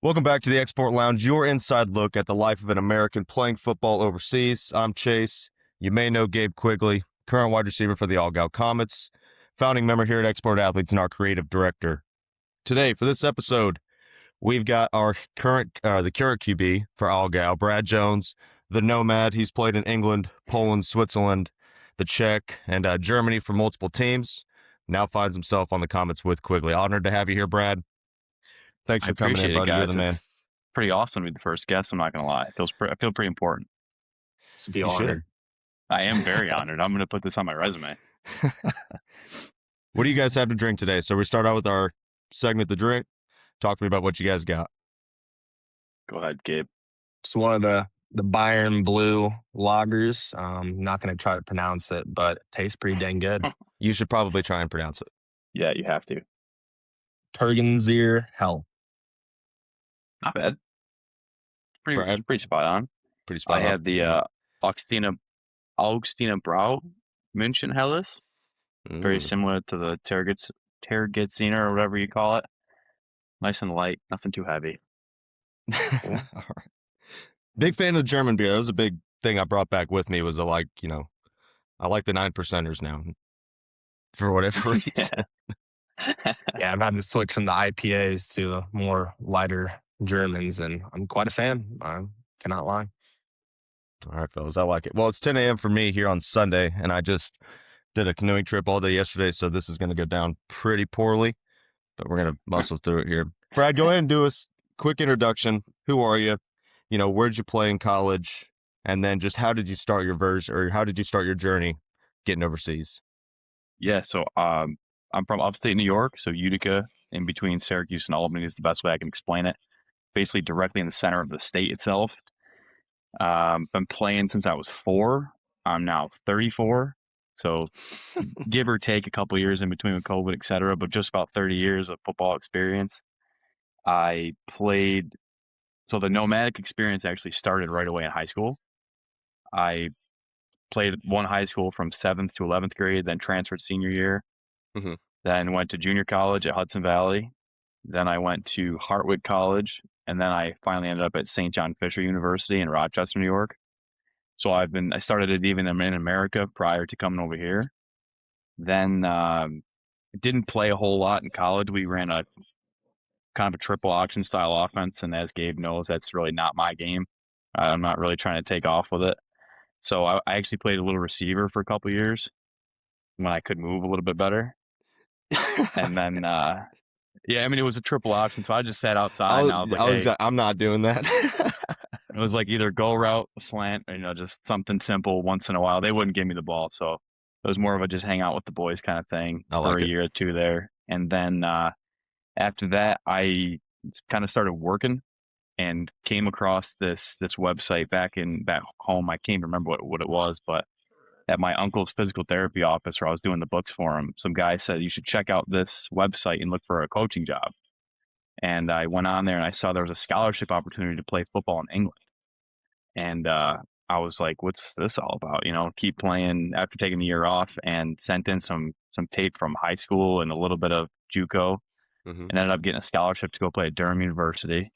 Welcome back to the Export Lounge, your inside look at the life of an American playing football overseas. I'm Chase. You may know Gabe Quigley, current wide receiver for the Allgäu Comets, founding member here at Export Athletes and our creative director. Today, for this episode, we've got our current QB for Allgäu, Brad Jones, the Nomad. He's played in England, Poland, Switzerland, the Czech, and Germany for multiple teams. Now finds himself on the Comets with Quigley. Honored to have you here, Brad. Thanks I for coming in, appreciate it, buddy. You're guys. the man. It's pretty awesome to be the first guest. I'm not going to lie. I feel pretty important. Should be You honored. I am very honored. I'm going to put this on my resume. What do you guys have to drink today? So we start out with our segment, The Drink. Talk to me about what you guys got. Go ahead, Gabe. It's one of the Bayern Blue lagers. Not going to try to pronounce it, but it tastes pretty dang good. You should probably try and pronounce it. Yeah, you have to. Turgenzier Hell. Not bad. Pretty spot on. Pretty spot on. I had the Augustina Brau München Helles. Very similar to the Tergetziner or whatever you call it. Nice and light, nothing too heavy. All right. Big fan of the German beer. That was a big thing I brought back with me. Was I like the 9%ers now for whatever reason. Yeah, I've had to switch from the IPAs to more lighter Germans, and I'm quite a fan. I cannot lie. All right, fellas, I like it. Well, it's 10 a.m. for me here on Sunday, and I just did a canoeing trip all day yesterday, so this is going to go down pretty poorly, but we're going to muscle through it here. Brad, go ahead and do a quick introduction. Who are you? Where'd you play in college? And then just how did you start your journey getting overseas? Yeah, so I'm from upstate New York, so Utica, in between Syracuse and Albany is the best way I can explain it. Basically directly in the center of the state itself. Been playing since I was 4. I'm now 34. So give or take a couple of years in between with COVID, et cetera, but just about 30 years of football experience. I played, so the nomadic experience actually started right away in high school. I played one high school from 7th to 11th grade, then transferred senior year. Mm-hmm. Then went to junior college at Hudson Valley. Then I went to Hartwick College, and then I finally ended up at St. John Fisher University in Rochester, New York. So I started it even in America prior to coming over here. Then didn't play a whole lot in college. We ran a kind of a triple option style offense, and as Gabe knows, that's really not my game. I'm not really trying to take off with it. So I actually played a little receiver for a couple of years when I could move a little bit better. And then, it was a triple option, so I just sat outside. And I was like, I'm not doing that. It was like either go route, slant, or, just something simple once in a while. They wouldn't give me the ball, so it was more of a just hang out with the boys kind of thing for a year or two there. And then after that, I kind of started working and came across this website back home. I can't remember what it was, but at my uncle's physical therapy office where I was doing the books for him, some guy said, you should check out this website and look for a coaching job. And I went on there and I saw there was a scholarship opportunity to play football in England. And I was like, what's this all about? Keep playing after taking the year off, and sent in some tape from high school and a little bit of JUCO, and ended up getting a scholarship to go play at Durham University.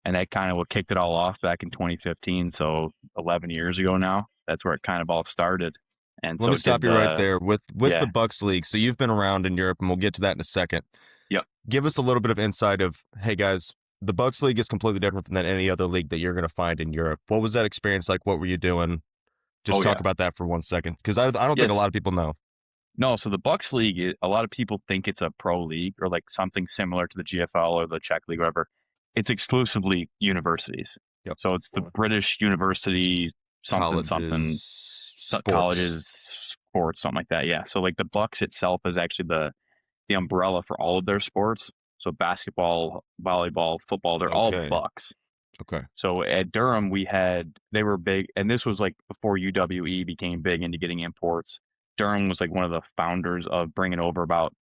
And that kind of what kicked it all off back in 2015. So 11 years ago now, that's where it kind of all started. And let me stop you right there with the Bucks League. So you've been around in Europe, and we'll get to that in a second. Yep. Give us a little bit of insight of, hey guys, the Bucks League is completely different than any other league that you're going to find in Europe. What was that experience like? What were you doing? Just talk about that for 1 second, because I don't think a lot of people know. No, so the Bucks League, a lot of people think it's a pro league or like something similar to the GFL or the Czech League, whatever. It's exclusively universities. Yep. So it's the British University colleges, sports, something like that. Yeah. So like the Bucks itself is actually the umbrella for all of their sports. So basketball, volleyball, football, they're all Bucks. Okay. So at Durham, they were big, and this was like before UWE became big into getting imports. Durham was like one of the founders of bringing over about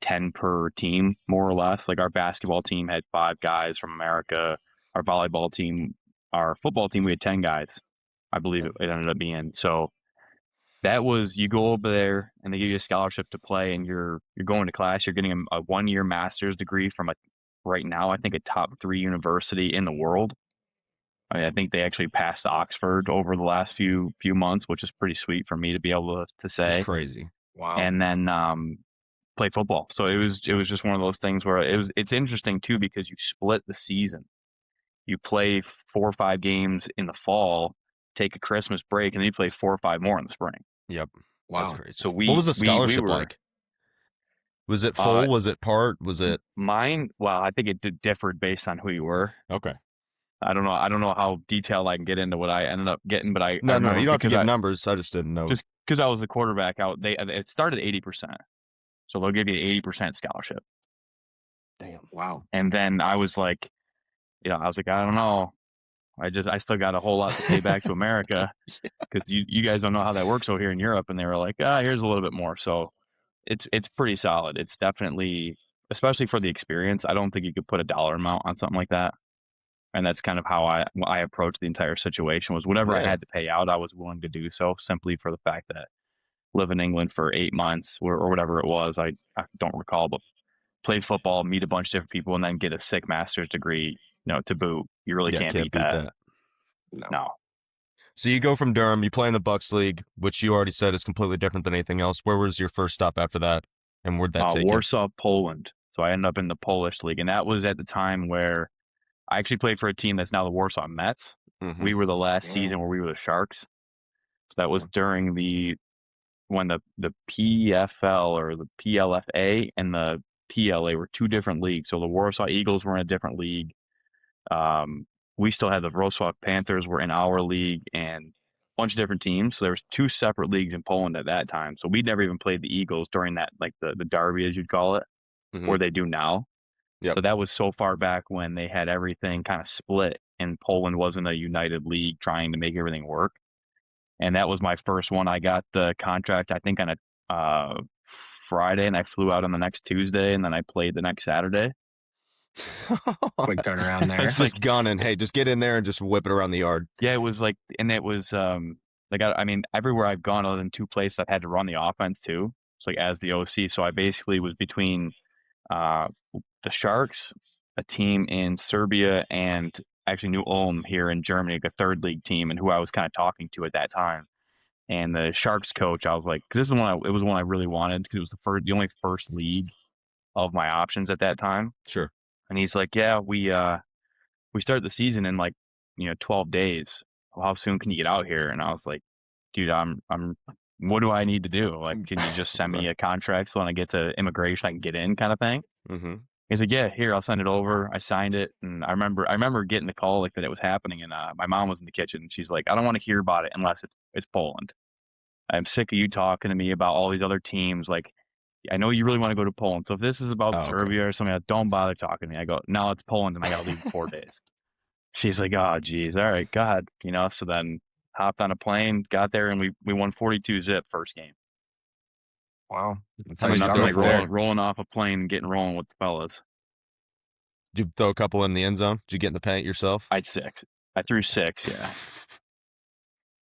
10 per team, more or less. Like our basketball team had 5 guys from America. Our volleyball team, our football team, we had 10 guys, I believe it ended up being. So that was, you go over there and they give you a scholarship to play, and you're going to class. You're getting a 1-year master's degree from right now, I think, a top 3 university in the world. I mean, I think they actually passed Oxford over the last few months, which is pretty sweet for me to be able to say. Just crazy. Wow. And then play football. So it was just one of those things where it's interesting too, because you split the season. You play 4 or 5 games in the fall, take a Christmas break, and then you play 4 or 5 more in the spring. Yep. Wow. That's crazy. So what was the scholarship were, like? Was it full? Was it part? Was it mine? Well, I think it differed based on who you were. okay? I don't know how detailed I can get into what I ended up getting, but I No, remember you don't have to because give numbers. I just didn't know. just because I was the quarterback out, it started 80%, so they'll give you 80% scholarship. Damn. Wow. And then I was like, I don't know. I still got a whole lot to pay back to America because you guys don't know how that works over here in Europe. And they were like, here's a little bit more. So it's pretty solid. It's definitely, especially for the experience. I don't think you could put a dollar amount on something like that. And that's kind of how I approached the entire situation. Was whatever I had to pay out, I was willing to do so, simply for the fact that live in England for 8 months or whatever it was. I don't recall, but play football, meet a bunch of different people, and then get a sick master's degree, to boot. You really can't beat that. No. So you go from Durham, you play in the Bucks League, which you already said is completely different than anything else. Where was your first stop after that, and where'd that take you? Warsaw, Poland. So I ended up in the Polish league, and that was at the time where I actually played for a team that's now the Warsaw Mets. Mm-hmm. We were the last season where we were the Sharks. So that was during when the PFL or the PLFA and the PLA were 2 different leagues. So the Warsaw Eagles were in a different league. We still had the Wrocław Panthers were in our league, and a bunch of different teams. So there was 2 separate leagues in Poland at that time. So we'd never even played the Eagles during that, like the derby, as you'd call it, where they do now. Yep. So that was so far back when they had everything kind of split, and Poland wasn't a united league trying to make everything work. And that was my first one. I got the contract, I think, on a Friday, and I flew out on the next Tuesday, and then I played the next Saturday. Quick turnaround there. It's just gunning. Hey, just get in there and just whip it around the yard. Yeah, it was like, and it was I mean, everywhere I've gone other than 2 places, I've had to run the offense too. It's like as the OC. So I basically was between the Sharks, a team in Serbia, and actually New Ulm here in Germany, like a 3rd league team, and who I was kind of talking to at that time. And the Sharks coach, I was like, because it was one I really wanted, because it was the only first league of my options at that time. Sure. And he's like, yeah, we start the season in 12 days. Well, how soon can you get out here? And I was like, dude, I'm what do I need to do? Like, can you just send me a contract so when I get to immigration I can get in, kind of thing? Mm-hmm. He's like, yeah, here, I'll send it over. I signed it, and I remember getting the call like that it was happening, and my mom was in the kitchen, and she's like, I don't want to hear about it unless it's Poland. I'm sick of you talking to me about all these other teams. Like, I know you really want to go to Poland, so if this is about Serbia or something, don't bother talking to me. I go, no, it's Poland, and I got to leave in 4 days. She's like, oh, geez, all right, God, So then hopped on a plane, got there, and we won 42-zip first game. Wow. That's I mean, nothing like rolling off a plane and getting rolling with the fellas. Did you throw a couple in the end zone? Did you get in the paint yourself? I threw 6, yeah.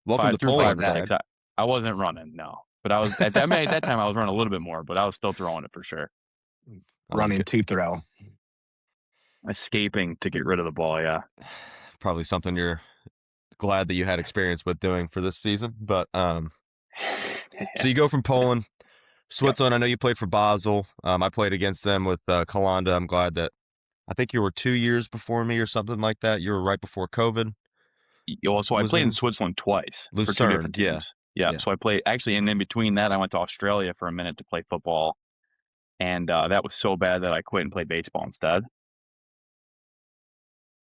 Welcome to Poland. 5 or 6. I wasn't running, no. But I was at that time I was running a little bit more, but I was still throwing it for sure. Running to throw. Escaping to get rid of the ball, yeah. Probably something you're glad that you had experience with doing for this season. But so you go from Poland, Switzerland. I know you played for Basel. I played against them with Kalanda. I'm glad that I think you were 2 years before me or something like that. You were right before COVID. So I played in Switzerland twice for 2 different teams. Yeah. So I played actually, and in between that, I went to Australia for a minute to play football, and that was so bad that I quit and played baseball instead.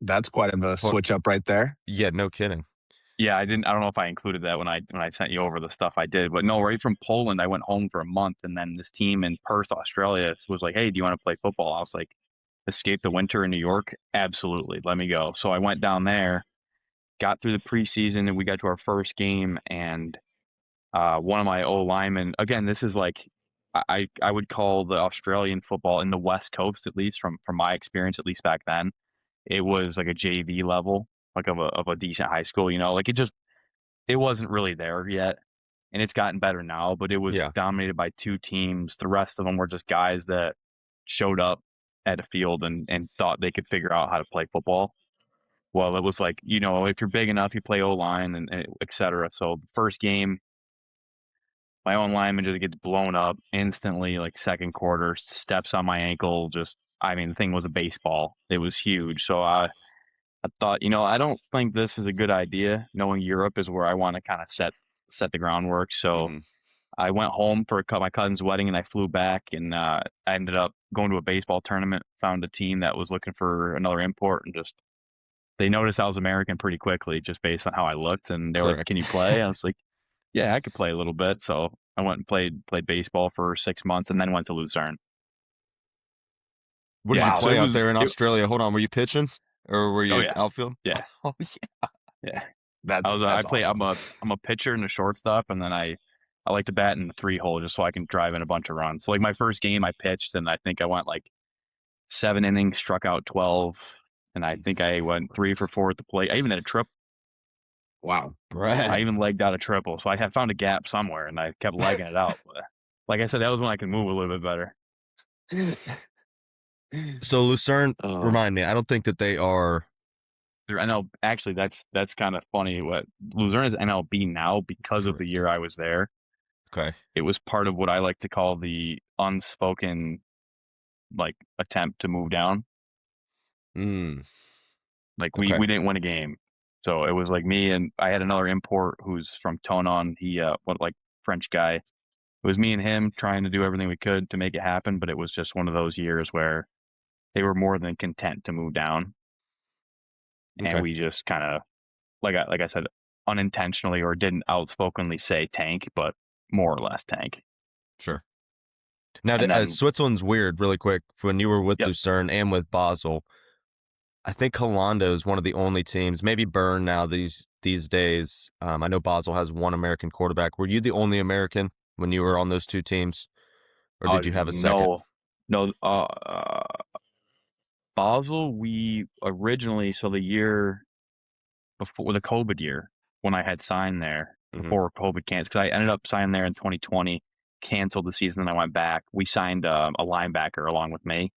That's quite a switch up right there. Yeah, no kidding. Yeah, I don't know if I included that when I sent you over the stuff I did, but no, right from Poland, I went home for a month, and then this team in Perth, Australia, was like, "Hey, do you want to play football?" I was like, "Escape the winter in New York? Absolutely, let me go." So I went down there, got through the preseason, and we got to our first game, and one of my O-linemen, again, this is like, I would call the Australian football in the West Coast, at least from my experience, at least back then, it was like a JV level, like of a decent high school, like it wasn't really there yet, and it's gotten better now, but it was dominated by 2 teams. The rest of them were just guys that showed up, at a field and thought they could figure out how to play football. Well, it was like, if you're big enough, you play O-line and et cetera. So the first game, my own lineman just gets blown up instantly, like second quarter, steps on my ankle. The thing was a baseball. It was huge. So I thought, I don't think this is a good idea. Knowing Europe is where I want to kind of set the groundwork. So I went home for my cousin's wedding, and I flew back, and I ended up going to a baseball tournament. Found a team that was looking for another import, and they noticed I was American pretty quickly, just based on how I looked. And they were like, "Can you play?" I was like, "Yeah, I could play a little bit." So I went and played baseball for 6 months, and then went to Lucerne. What did you play out there in Australia? Hold on, were you pitching or were you outfield? Yeah. Oh yeah. Yeah. That's awesome. I'm a pitcher and a shortstop, and then I like to bat in the 3-hole just so I can drive in a bunch of runs. So like my first game I pitched, and I think I went like 7 innings, struck out 12, and I think I went 3 for 4 at the plate. I even had a triple. Wow. Brad. I even legged out a triple. So I had found a gap somewhere, and I kept legging it out. But like I said, that was when I could move a little bit better. So Lucerne, remind me, I don't think that they are. They're NL. Actually, that's kind of funny. What Lucerne is NLB now because of the year I was there. Okay. It was part of what I like to call the unspoken, like, attempt to move down. Like we didn't win a game, so it was like me and I had another import who's from Tonon. He French guy. It was me and him trying to do everything we could to make it happen, but it was just one of those years where they were more than content to move down, and we just kind of, like I said, unintentionally or didn't outspokenly say tank, but more or less tank. Sure. Now, Switzerland's weird, really quick. When you were with Lucerne and with Basel, I think Hollanda is one of the only teams, maybe Bern now these days. I know Basel has one American quarterback. Were you the only American when you were on those two teams, or did you have a second? No. Basel, we originally, so the year before the COVID year, when I had signed there, before COVID canceled, because I ended up signing there in 2020, canceled the season, and I went back. We signed a linebacker along with me,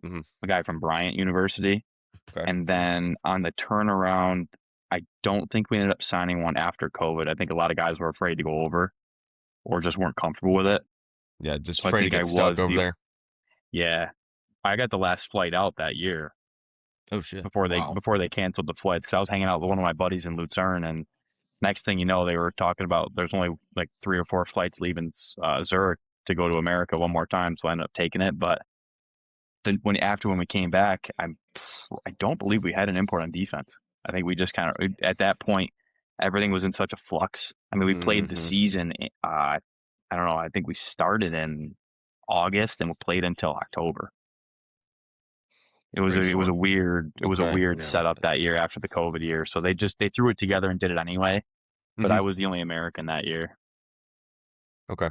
a guy from Bryant University. Okay. And then on the turnaround, I don't think we ended up signing one after COVID. I think a lot of guys were afraid to go over or just weren't comfortable with it. Yeah, just afraid to get stuck over there. Yeah. I got the last flight out that year. Oh shit! Before they canceled the flights, because I was hanging out with one of my buddies in Lucerne, and next thing you know, they were talking about there's only like 3 or 4 flights leaving Zurich to go to America one more time, so I ended up taking it. But then when we came back, I don't believe we had an import on defense. I think we just kind of, at that point, everything was in such a flux. I mean, we played the season. I don't know. I think we started in August and we played until October. It was a weird setup that year after the COVID year. So they threw it together and did it anyway. But I was the only American that year. Okay.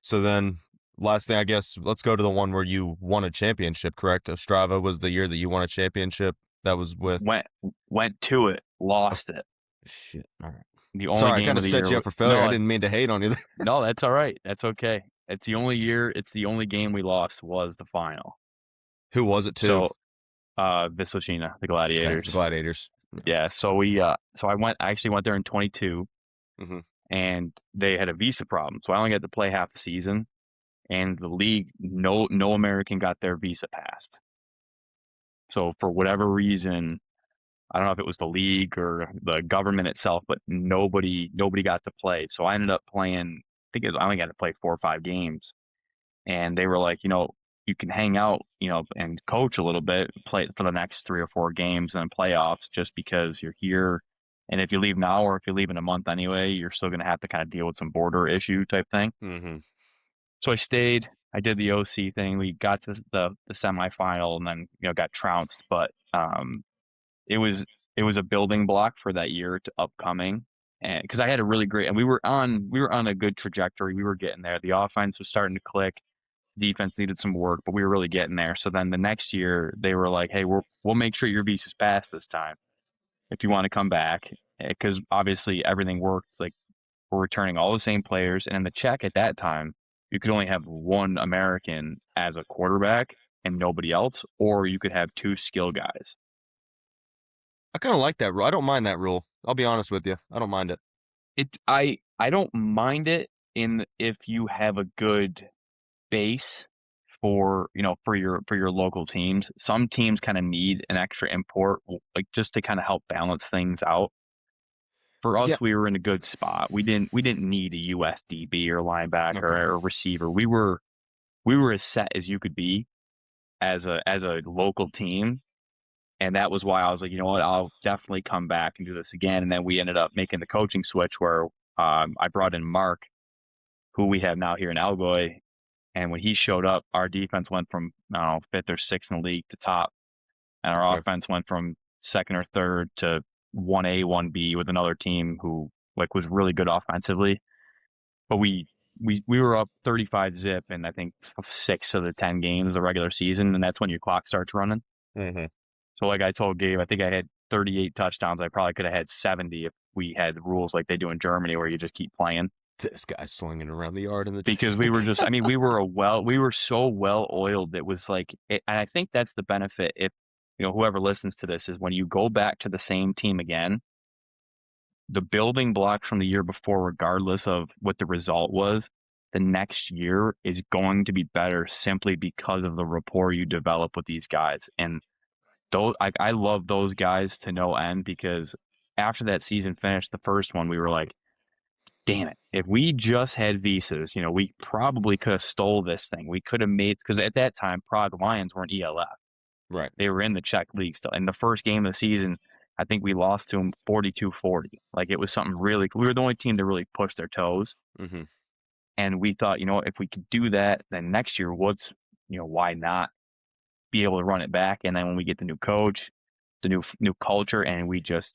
So then, last thing, I guess, let's go to the one where you won a championship, correct? Ostrava was the year that you won a championship. That was with went to it, lost it. Shit. All right. The only Sorry, game I kind of set you up for failure. I didn't mean to hate on you. No, that's all right. That's okay. It's the only year. It's the only game we lost was the final. Who was it to? So, Vysočina, the Gladiators. Okay, the Gladiators. Yeah. So I actually went there in 22, and they had a visa problem. So I only got to play half the season, and the league, no American got their visa passed. So for whatever reason, I don't know if it was the league or the government itself, but nobody got to play. So I ended up playing. I only got to play 4 or 5 games, and they were like, you can hang out, and coach a little bit, play for the next 3 or 4 games and playoffs, just because you're here. And if you leave now, or if you leave in a month anyway, you're still going to have to kind of deal with some border issue type thing. So I stayed. I did the OC thing. We got to the semifinal, and then got trounced. But it was a building block for that year to upcoming, and because I had a really great, and we were on a good trajectory. We were getting there. The offense was starting to click. Defense needed some work, but we were really getting there. So then the next year they were like, "Hey, we'll make sure your visa's passed this time if you want to come back," because obviously everything worked. Like, we're returning all the same players, and in the check at that time, you could only have one American as a quarterback, and nobody else, or you could have 2 skill guys. I kind of like that rule. I don't mind that rule. I'll be honest with you. I don't mind it. I don't mind it if you have a good base for your local teams. Some teams kind of need an extra import, like just to kind of help balance things out. For us, Yeah. we were in a good spot. We didn't need a USDB or linebacker or receiver. We were as set as you could be as a local team. And that was why I was like, you know what, I'll definitely come back and do this again. And then we ended up making the coaching switch where I brought in Mark, who we have now here in Algoy. And when he showed up, our defense went from, I don't know, 5th or 6th in the league to top. And our offense went from 2nd or 3rd to 1A, 1B with another team who was really good offensively. But we were up 35-0 in, I think, 6 of the 10 games of the regular season. And that's when your clock starts running. Mm-hmm. So like I told Gabe, I think I had 38 touchdowns. I probably could have had 70 if we had rules like they do in Germany where you just keep playing. This guy's slinging around the yard in the because we were just, I mean, we were so well oiled. It was like, and I think that's the benefit. If, whoever listens to this is when you go back to the same team again, the building blocks from the year before, regardless of what the result was, the next year is going to be better simply because of the rapport you develop with these guys. And those, I love those guys to no end, because after that season finished, the first one, we were like, damn it, if we just had visas, we probably could have stole this thing. We could have made, because at that time, Prague Lions weren't ELF. Right. They were in the Czech league still. In the first game of the season, I think we lost to them 42-40. Like, it was something really, we were the only team that really pushed their toes. Mm-hmm. And we thought, if we could do that, then next year, why not be able to run it back? And then when we get the new coach, the new culture, and we just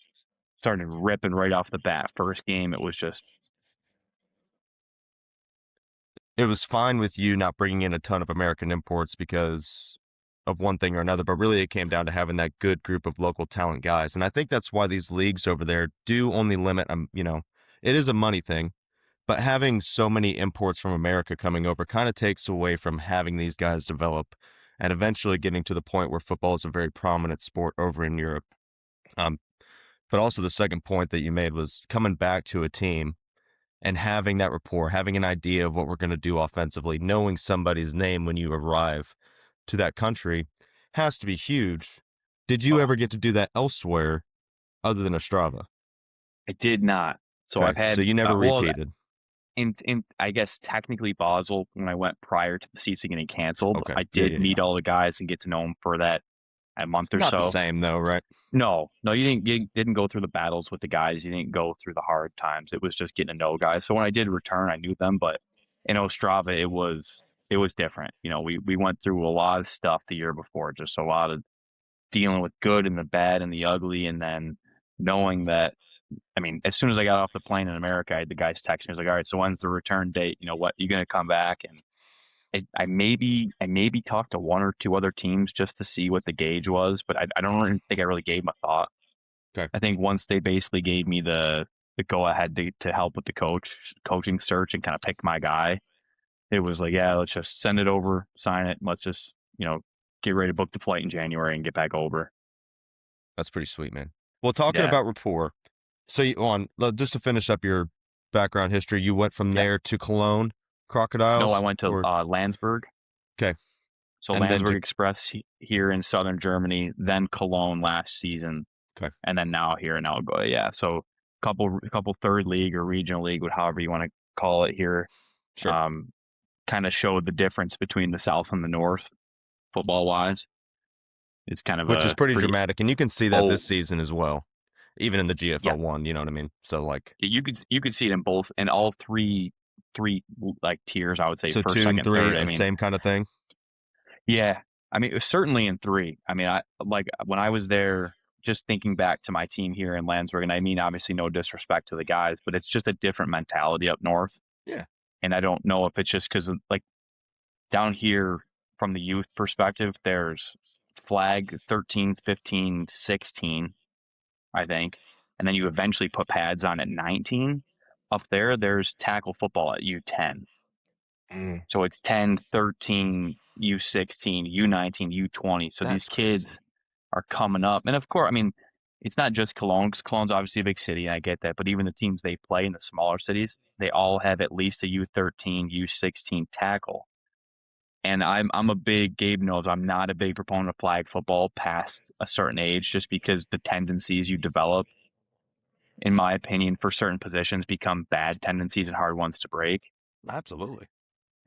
started ripping right off the bat. First game, it was just, it was fine with you not bringing in a ton of American imports because of one thing or another, but really it came down to having that good group of local talent guys. And I think that's why these leagues over there do only limit, it is a money thing, but having so many imports from America coming over kind of takes away from having these guys develop and eventually getting to the point where football is a very prominent sport over in Europe. But also the second point that you made was coming back to a team and having that rapport, having an idea of what we're going to do offensively, knowing somebody's name when you arrive to that country has to be huge. Did you ever get to do that elsewhere other than Ostrava? I did not. So okay. I've had. So you never repeated. In I guess technically Basel, when I went prior to the season getting canceled, okay. I did meet all the guys and get to know them for that a month or Not so. Not the same though, right? No, you didn't go through the battles with the guys. You didn't go through the hard times. It was just getting to know guys. So when I did return, I knew them. But in Ostrava, it was different. We went through a lot of stuff the year before, just a lot of dealing with good and the bad and the ugly, and then knowing that, I mean, as soon as I got off the plane in America, I had the guys text me. I was like, all right, so when's the return date? What, you going to come back? And I maybe talked to 1 or 2 other teams just to see what the gauge was, but I don't really think I really gave them a thought. Okay. I think once they basically gave me the go ahead to help with the coaching search and kind of pick my guy, it was like, yeah, let's just send it over, sign it. Let's just, get ready to book the flight in January and get back over. That's pretty sweet, man. Well, talking about rapport, so just to finish up your background history, you went from there to Cologne Crocodiles? No, I went to Landsberg. Okay. So and Landsberg Express here in southern Germany, then Cologne last season. Okay. And then now here in Algoy, yeah. So a couple third league or regional league, however you want to call it here. Sure. Kind of showed the difference between the South and the North, football wise. It's kind of which is pretty dramatic, and you can see that this season as well, even in the GFL 1. You know what I mean? So you could see it in both, in all three like tiers. I would say so first, 2 second, and 3, third. I mean, same kind of thing. Yeah, I mean, it was certainly in 3. I mean, when I was there, just thinking back to my team here in Landsberg, and I mean, obviously, no disrespect to the guys, but it's just a different mentality up north. Yeah. And I don't know if it's just because, down here from the youth perspective, there's flag 13, 15, 16, I think. And then you eventually put pads on at 19. Up there, there's tackle football at U10. So it's 10, 13, U16, U19, U20. So these kids are coming up. And of course, I mean, it's not just Cologne, because Cologne's obviously a big city, and I get that. But even the teams they play in the smaller cities, they all have at least a U13, U16 tackle. And I'm a big, Gabe knows, I'm not a big proponent of flag football past a certain age, just because the tendencies you develop, in my opinion, for certain positions become bad tendencies and hard ones to break. Absolutely.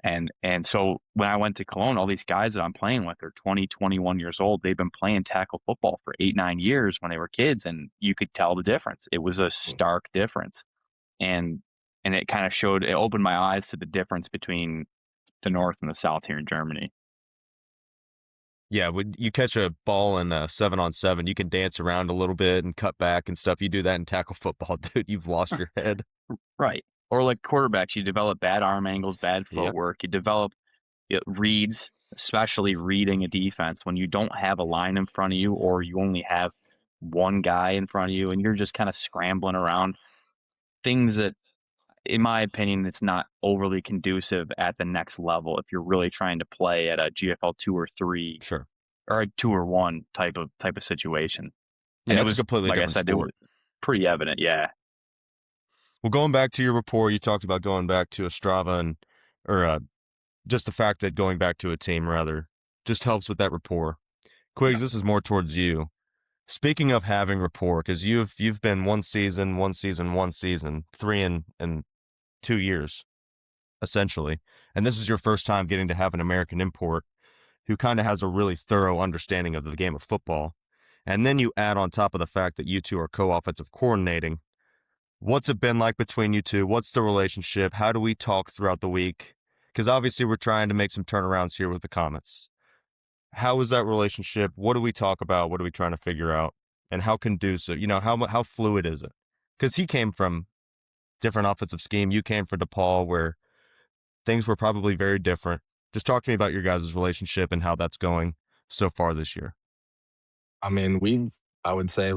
And so when I went to Cologne, all these guys that I'm playing with are 20, 21 years old. They've been playing tackle football for 8, 9 years when they were kids, and you could tell the difference. It was a stark difference. And it kind of showed, it opened my eyes to the difference between the North and the South here in Germany. Yeah, when you catch a ball in 7-on-7, you can dance around a little bit and cut back and stuff. You do that in tackle football, dude, you've lost your head. Right. Or like quarterbacks, you develop bad arm angles, bad footwork. You develop reads, especially reading a defense when you don't have a line in front of you, or you only have one guy in front of you and you're just kind of scrambling around. Things that, in my opinion, it's not overly conducive at the next level if you're really trying to play at a GFL 2 or 3, Sure, or a 2 or 1 type of situation. yeah, And it it's a was, completely like I different said, it sport. was pretty evident. Yeah. Well, going back to your report, you talked about going back to a Strava and, or just the fact that going back to a team rather just helps with that rapport. Quigs, this is more towards you. Speaking of having rapport, because you've been one season, 3 in 2 years, essentially, and this is your first time getting to have an American import who kind of has a really thorough understanding of the game of football. And then you add on top of the fact that you two are co-offensive coordinating. What's it been like between you two? What's the relationship? How do we talk throughout the week? Because obviously we're trying to make some turnarounds here with the Comets. How is that relationship? What do we talk about? What are we trying to figure out? And how conducive, how fluid is it? Because he came from different offensive scheme. You came from DePaul, where things were probably very different. Just talk to me about your guys' relationship and how that's going so far this year. I mean, I would say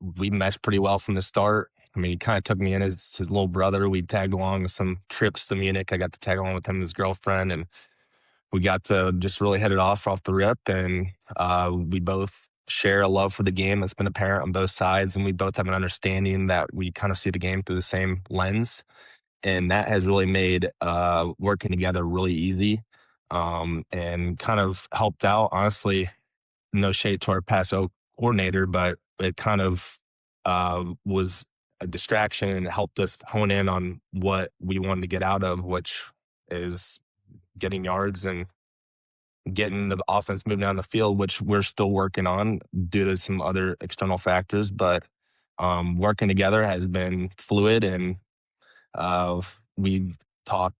we meshed pretty well from the start. I mean, he kind of took me in as his little brother. We tagged along with some trips to Munich. I got to tag along with him and his girlfriend, and we got to just really hit it off the rip. And we both share a love for the game that's been apparent on both sides, and we both have an understanding that we kind of see the game through the same lens. And that has really made working together really easy, and kind of helped out, honestly. No shade to our pass coordinator, but it kind of was a distraction and helped us hone in on what we wanted to get out of, which is getting yards and getting the offense moving down the field, which we're still working on due to some other external factors. But working together has been fluid, and we talk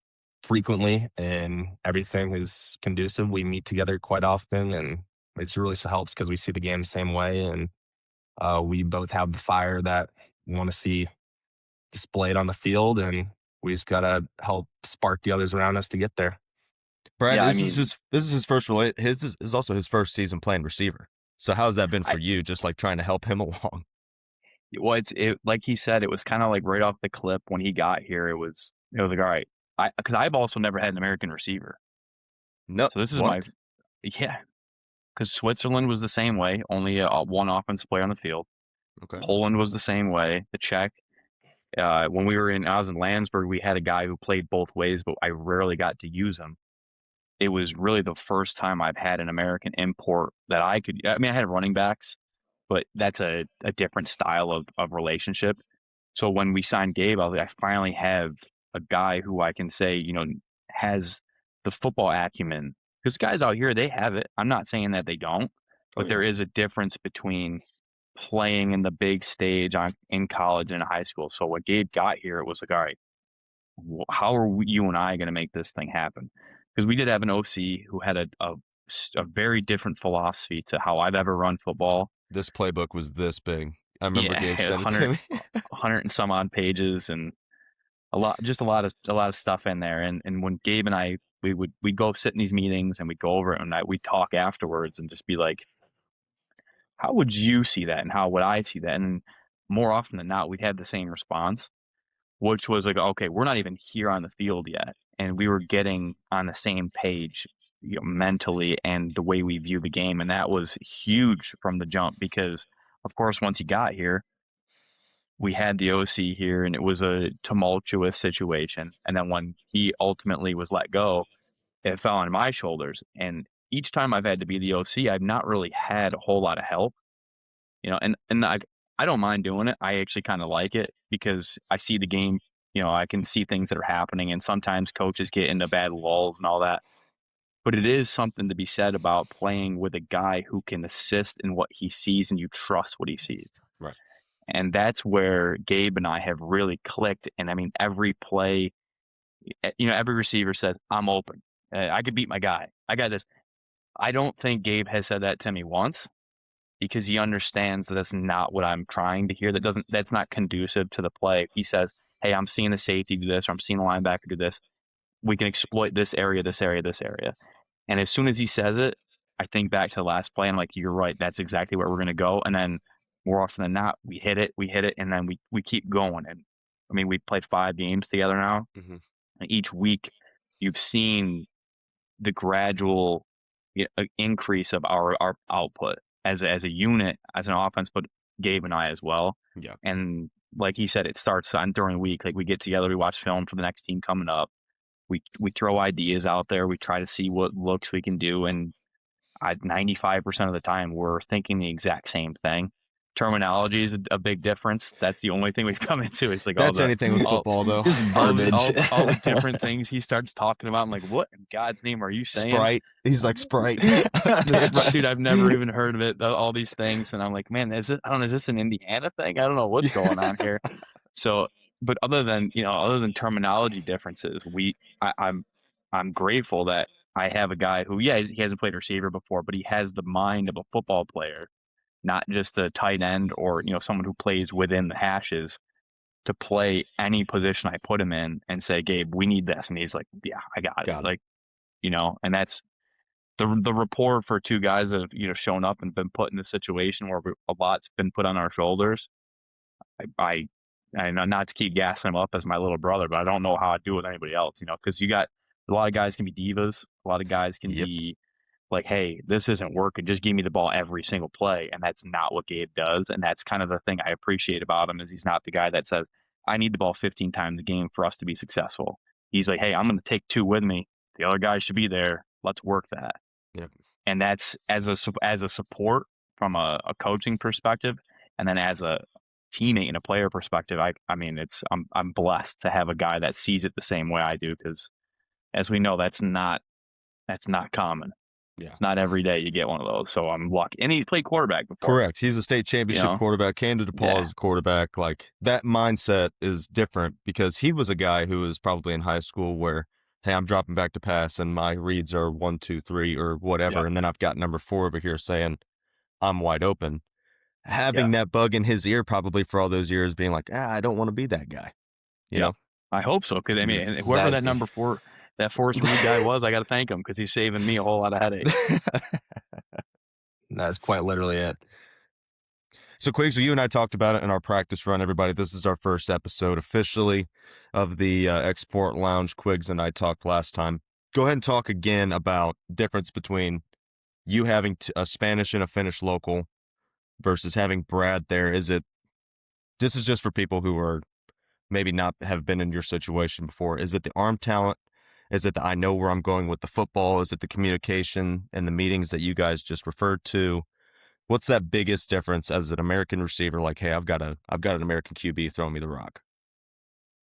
frequently, and everything is conducive. We meet together quite often, and it really helps because we see the game the same way, and we both have the fire that we want to see displayed on the field, and we just gotta help spark the others around us to get there. Brad, Yeah, this is his first his is also his first season playing receiver. So how's that been for you? Just like trying to help him along. Well, it like he said, it was kind of like right off the clip when he got here. It was like, all right, because I've also never had an American receiver. No, So this is what? yeah, because Switzerland was the same way, only one offensive player on the field. Okay. Poland was the same way. The Czech. When I was in Landsberg, we had a guy who played both ways, but I rarely got to use him. It was really the first time I've had an American import that I could. I mean, I had running backs, but that's a different style of relationship. So when we signed Gabe, I was like, I finally have a guy who I can say, has the football acumen. Because guys out here, they have it. I'm not saying that they don't, but there is a difference between playing in the big stage in college and in high school. So when Gabe got here, it was like, all right, how are you and I going to make this thing happen? Because we did have an OC who had a very different philosophy to how I've ever run football. This playbook was this big. I remember Yeah, Gabe sent it to me. 100 and some odd pages, and a lot of stuff in there. And when Gabe and I, we'd go sit in these meetings and we'd go over it, and we'd talk afterwards and just be like, how would you see that, and how would I see that? And more often than not, we'd have the same response, which was like, okay, we're not even here on the field yet, and we were getting on the same page, mentally and the way we view the game. And that was huge from the jump because, of course, once he got here, we had the OC here and it was a tumultuous situation. And then when he ultimately was let go, it fell on my shoulders. And each time I've had to be the OC, I've not really had a whole lot of help, and I don't mind doing it. I actually kind of like it because I see the game, I can see things that are happening, and sometimes coaches get into bad lulls and all that. But it is something to be said about playing with a guy who can assist in what he sees and you trust what he sees. Right. And that's where Gabe and I have really clicked. And I mean, every play, every receiver says, I'm open. I could beat my guy. I got this. I don't think Gabe has said that to me once because he understands that that's not what I'm trying to hear. That's not conducive to the play. He says, hey, I'm seeing the safety do this, or I'm seeing the linebacker do this. We can exploit this area, this area, this area. And as soon as he says it, I think back to the last play. And I'm like, you're right. That's exactly where we're going to go. And then more often than not, we hit it, and then we keep going. And I mean, we played 5 games together now. Mm-hmm. And each week, you've seen the gradual increase of our output as a unit, as an offense, but Gabe and I as well. Yeah. And like he said, it starts on during the week. Like we get together, we watch film for the next team coming up. We throw ideas out there. We try to see what looks we can do. And 95% of the time, we're thinking the exact same thing. Terminology is a big difference. That's the only thing we've come into. It's like that's anything with football, though. Just verbiage. All the different things he starts talking about. I'm like, what in God's name are you saying? Sprite. He's like Sprite. Dude, I've never even heard of it. All these things, and I'm like, man, is this an Indiana thing? I don't know what's going on here. So, but other than terminology differences, I'm grateful that I have a guy who, he hasn't played receiver before, but he has the mind of a football player, not just a tight end or, someone who plays within the hashes, to play any position I put him in and say, Gabe, we need this. And he's like, yeah, I got it. Like, and that's the rapport for 2 guys that have, shown up and been put in a situation where a lot's been put on our shoulders. I know not to keep gassing him up as my little brother, but I don't know how I'd do with anybody else, because you got a lot of guys can be divas. A lot of guys can be like, hey, this isn't working. Just give me the ball every single play. And that's not what Gabe does. And that's kind of the thing I appreciate about him is he's not the guy that says, I need the ball 15 times a game for us to be successful. He's like, hey, I'm going to take 2 with me. The other guys should be there. Let's work that. Yep. And that's as a support from a coaching perspective. And then as a teammate and a player perspective, I'm blessed to have a guy that sees it the same way I do, because as we know, that's not common. Yeah. It's not every day you get one of those. So I'm lucky. And he played quarterback before. Correct. He's a state championship quarterback. Candid DePaul is a quarterback. Like, that mindset is different because he was a guy who was probably in high school where, hey, I'm dropping back to pass and my reads are 1, 2, 3 or whatever. And then I've got number 4 over here saying I'm wide open. Having that bug in his ear probably for all those years being like, I don't want to be that guy. You know? I hope so. Because, I mean, whoever that number 4, that force read guy was, I got to thank him because he's saving me a whole lot of headache. That's quite literally it. So, Quigs, you and I talked about it in our practice run, everybody. This is our first episode officially of the Export Lounge. Quigs and I talked last time. Go ahead and talk again about difference between you having a Spanish and a Finnish local versus having Brad there. This is just for people who are maybe not have been in your situation before. Is it the arm talent? Is it the I know where I'm going with the football? Is it the communication and the meetings that you guys just referred to? What's that biggest difference as an American receiver? Like, hey, I've got an American QB throwing me the rock.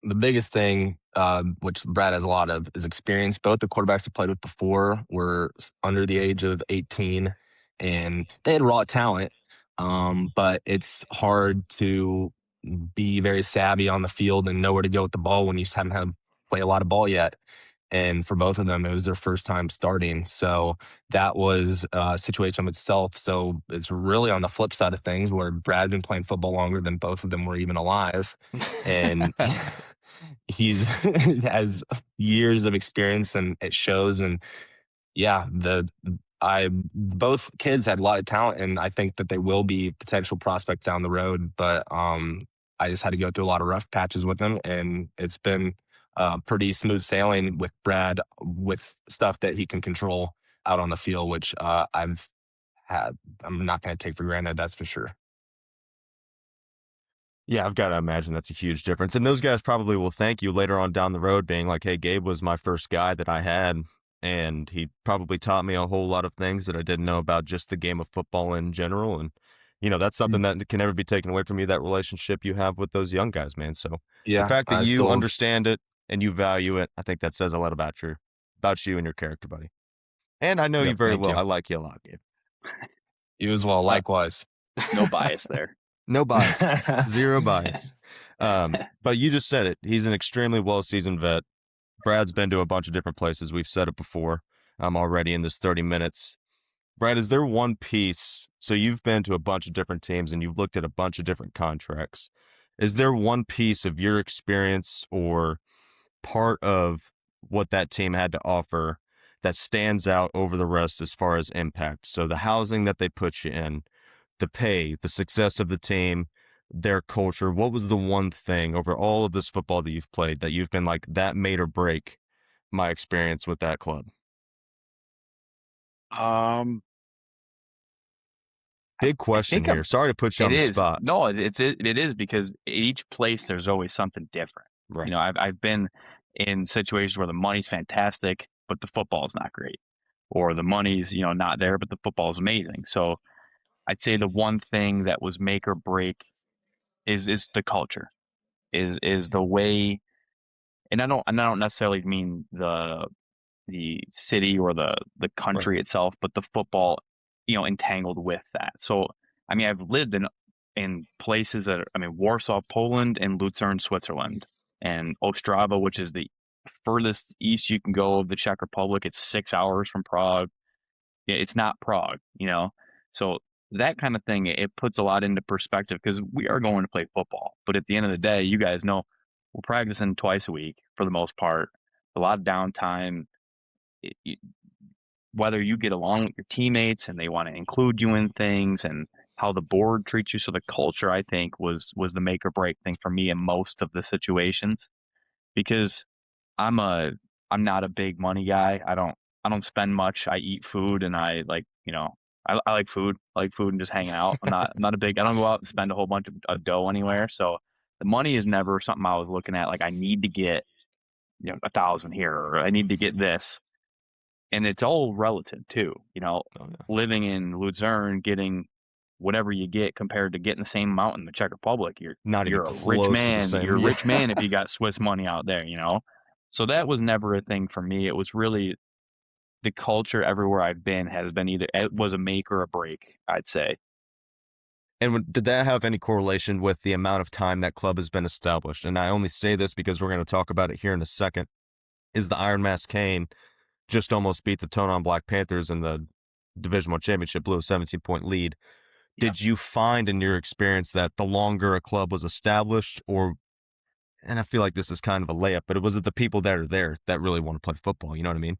The biggest thing, which Brad has a lot of, is experience. Both the quarterbacks I played with before were under the age of 18, and they had raw talent, but it's hard to be very savvy on the field and know where to go with the ball when you haven't had play a lot of ball yet. And for both of them, it was their first time starting. So that was a situation of itself. So it's really on the flip side of things where Brad's been playing football longer than both of them were even alive. And he has years of experience and it shows. And yeah, both kids had a lot of talent, and I think that they will be potential prospects down the road. But I just had to go through a lot of rough patches with them, and it's been pretty smooth sailing with Brad with stuff that he can control out on the field, which I've had. I'm not going to take for granted. That's for sure. Yeah, I've got to imagine that's a huge difference. And those guys probably will thank you later on down the road, being like, hey, Gabe was my first guy that I had. And he probably taught me a whole lot of things that I didn't know about just the game of football in general. And, that's something that can never be taken away from you, that relationship you have with those young guys, man. So the Yeah, fact that I you still. understand it and you value it, I think that says a lot about you and your character, buddy. And I know you Yep, very thank well. you. I like you a lot, Gabe. You as well. Uh, Likewise. No bias there. No bias. Zero bias. But you just said it. He's an extremely well-seasoned vet. Brad's been to a bunch of different places. We've said it before already in this 30 minutes. Brad, is there one piece? So you've been to a bunch of different teams and you've looked at a bunch of different contracts. Is there one piece of your experience or part of what that team had to offer that stands out over the rest as far as impact? So the housing that they put you in, the pay, the success of the team, their culture. What was the one thing over all of this football that you've played that you've been like, that made or break my experience with that club? Um, Big I question think here. Sorry to put you it on the is. spot. No, it is because each place there's always something different. Right. I've been in situations where the money's fantastic, but the football's not great, or the money's not there, but the football's amazing. So I'd say the one thing that was make or break is the culture, is the way, and I don't necessarily mean the city or the Right. country itself, but the football, entangled with that. So, I mean, I've lived in places Warsaw, Poland, and Lucerne, Switzerland, and Ostrava, which is the furthest east you can go of the Czech Republic. It's 6 hours from Prague. Yeah, it's not Prague. So that kind of thing, it puts a lot into perspective because we are going to play football, but at the end of the day, you guys know we're practicing twice a week for the most part. A lot of downtime, it, whether you get along with your teammates and they want to include you in things and how the board treats you. So the culture, I think, was the make or break thing for me in most of the situations because I'm a I'm not a big money guy. I don't spend much. I eat food and I like, I like food. I like food and just hanging out. I don't go out and spend a whole bunch of dough anywhere. So the money is never something I was looking at. Like I need to get, 1,000 here or I need to get this. And it's all relative too, Oh, yeah. living in Luzerne, getting whatever you get compared to getting the same amount in the Czech Republic. Not even You're a rich close to the man. same. You're a Yeah. rich man if you got Swiss money out there. So that was never a thing for me. It was really the culture everywhere I've been has been it was a make or a break, I'd say. And did that have any correlation with the amount of time that club has been established? And I only say this because we're going to talk about it here in a second. Is the Iron Mask Cane just almost beat the Tonon Black Panthers in the Division I championship, blew a 17-point lead. Yeah. Did you find in your experience that the longer a club was established, and I feel like this is kind of a layup, but was it the people that are there that really want to play football? You know what I mean?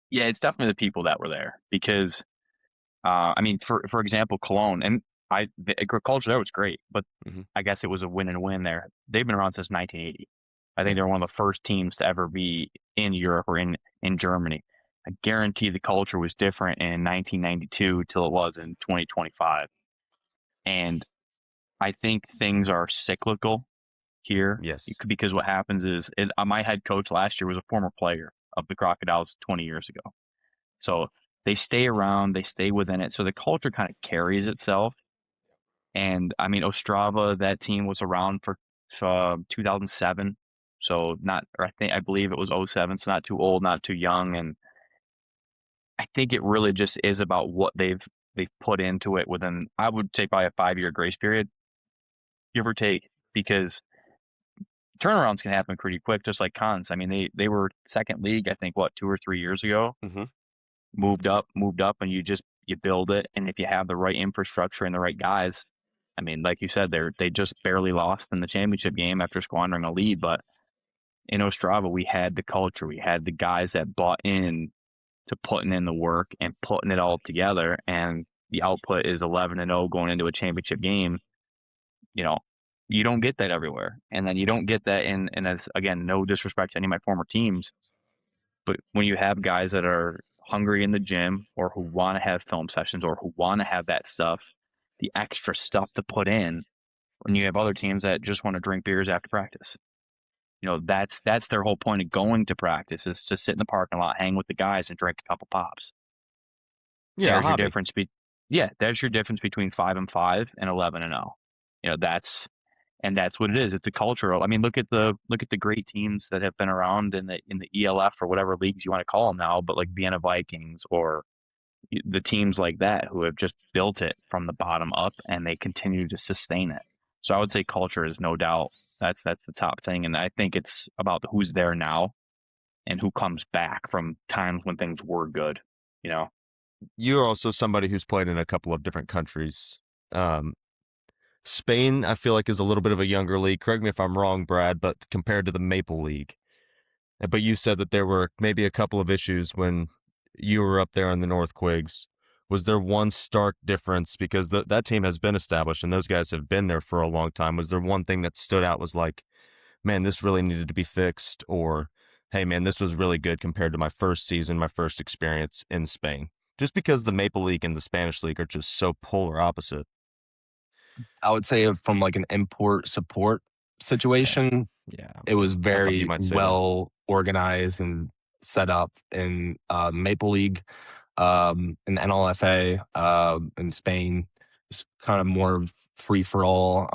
Yeah, it's definitely the people that were there because, for example, Cologne and the agriculture there was great, but I guess it was a win and win there. They've been around since 1980. I think they're one of the first teams to ever be in Europe or in Germany. I guarantee the culture was different in 1992 till it was in 2025. And I think things are cyclical here. Yes. Because what happens is my head coach last year was a former player of the Crocodiles 20 years ago. So they stay around, they stay within it. So the culture kind of carries itself. And Ostrava, that team was around for 2007. So I believe it was '07. So not too old, not too young. And I think it really just is about what they've put into it within, I would say probably a 5-year grace period, give or take, because turnarounds can happen pretty quick, just like Cons. They were second league, I think, 2 or 3 years ago. Moved up, and you build it. And if you have the right infrastructure and the right guys, like you said, they just barely lost in the championship game after squandering a lead. But in Ostrava, we had the culture, we had the guys that bought in to putting in the work and putting it all together. And the output is 11-0 going into a championship game. You don't get that everywhere. And then you don't get that and as, again, no disrespect to any of my former teams, but when you have guys that are hungry in the gym or who want to have film sessions or who want to have that stuff, the extra stuff to put in, when you have other teams that just want to drink beers after practice. That's their whole point of going to practice, is to sit in the parking lot, hang with the guys, and drink a couple pops. Yeah, There's your hobby. difference. There's your difference between 5-5 and 11-0. That's what it is. It's a cultural. I mean, look at the great teams that have been around in the ELF or whatever leagues you want to call them now, but like Vienna Vikings or the teams like that who have just built it from the bottom up and they continue to sustain it. So I would say culture is no doubt that's the top thing, and I think it's about who's there now and who comes back from times when things were good. You're also somebody who's played in a couple of different countries. Spain, I feel like, is a little bit of a younger league. Correct me if I'm wrong, Brad, but compared to the Maple League. But you said that there were maybe a couple of issues when you were up there in the North Quigs. Was there one stark difference? Because that team has been established and those guys have been there for a long time. Was there one thing that stood out, was like, man, this really needed to be fixed? Or, hey, man, this was really good compared to my first season, my first experience in Spain? Just because the Maple League and the Spanish League are just so polar opposite. I would say from like an import support situation, Yeah. it was I thought very you might say well organized and set up in Maple League, in NLFA, in Spain. It's kind of more free for all.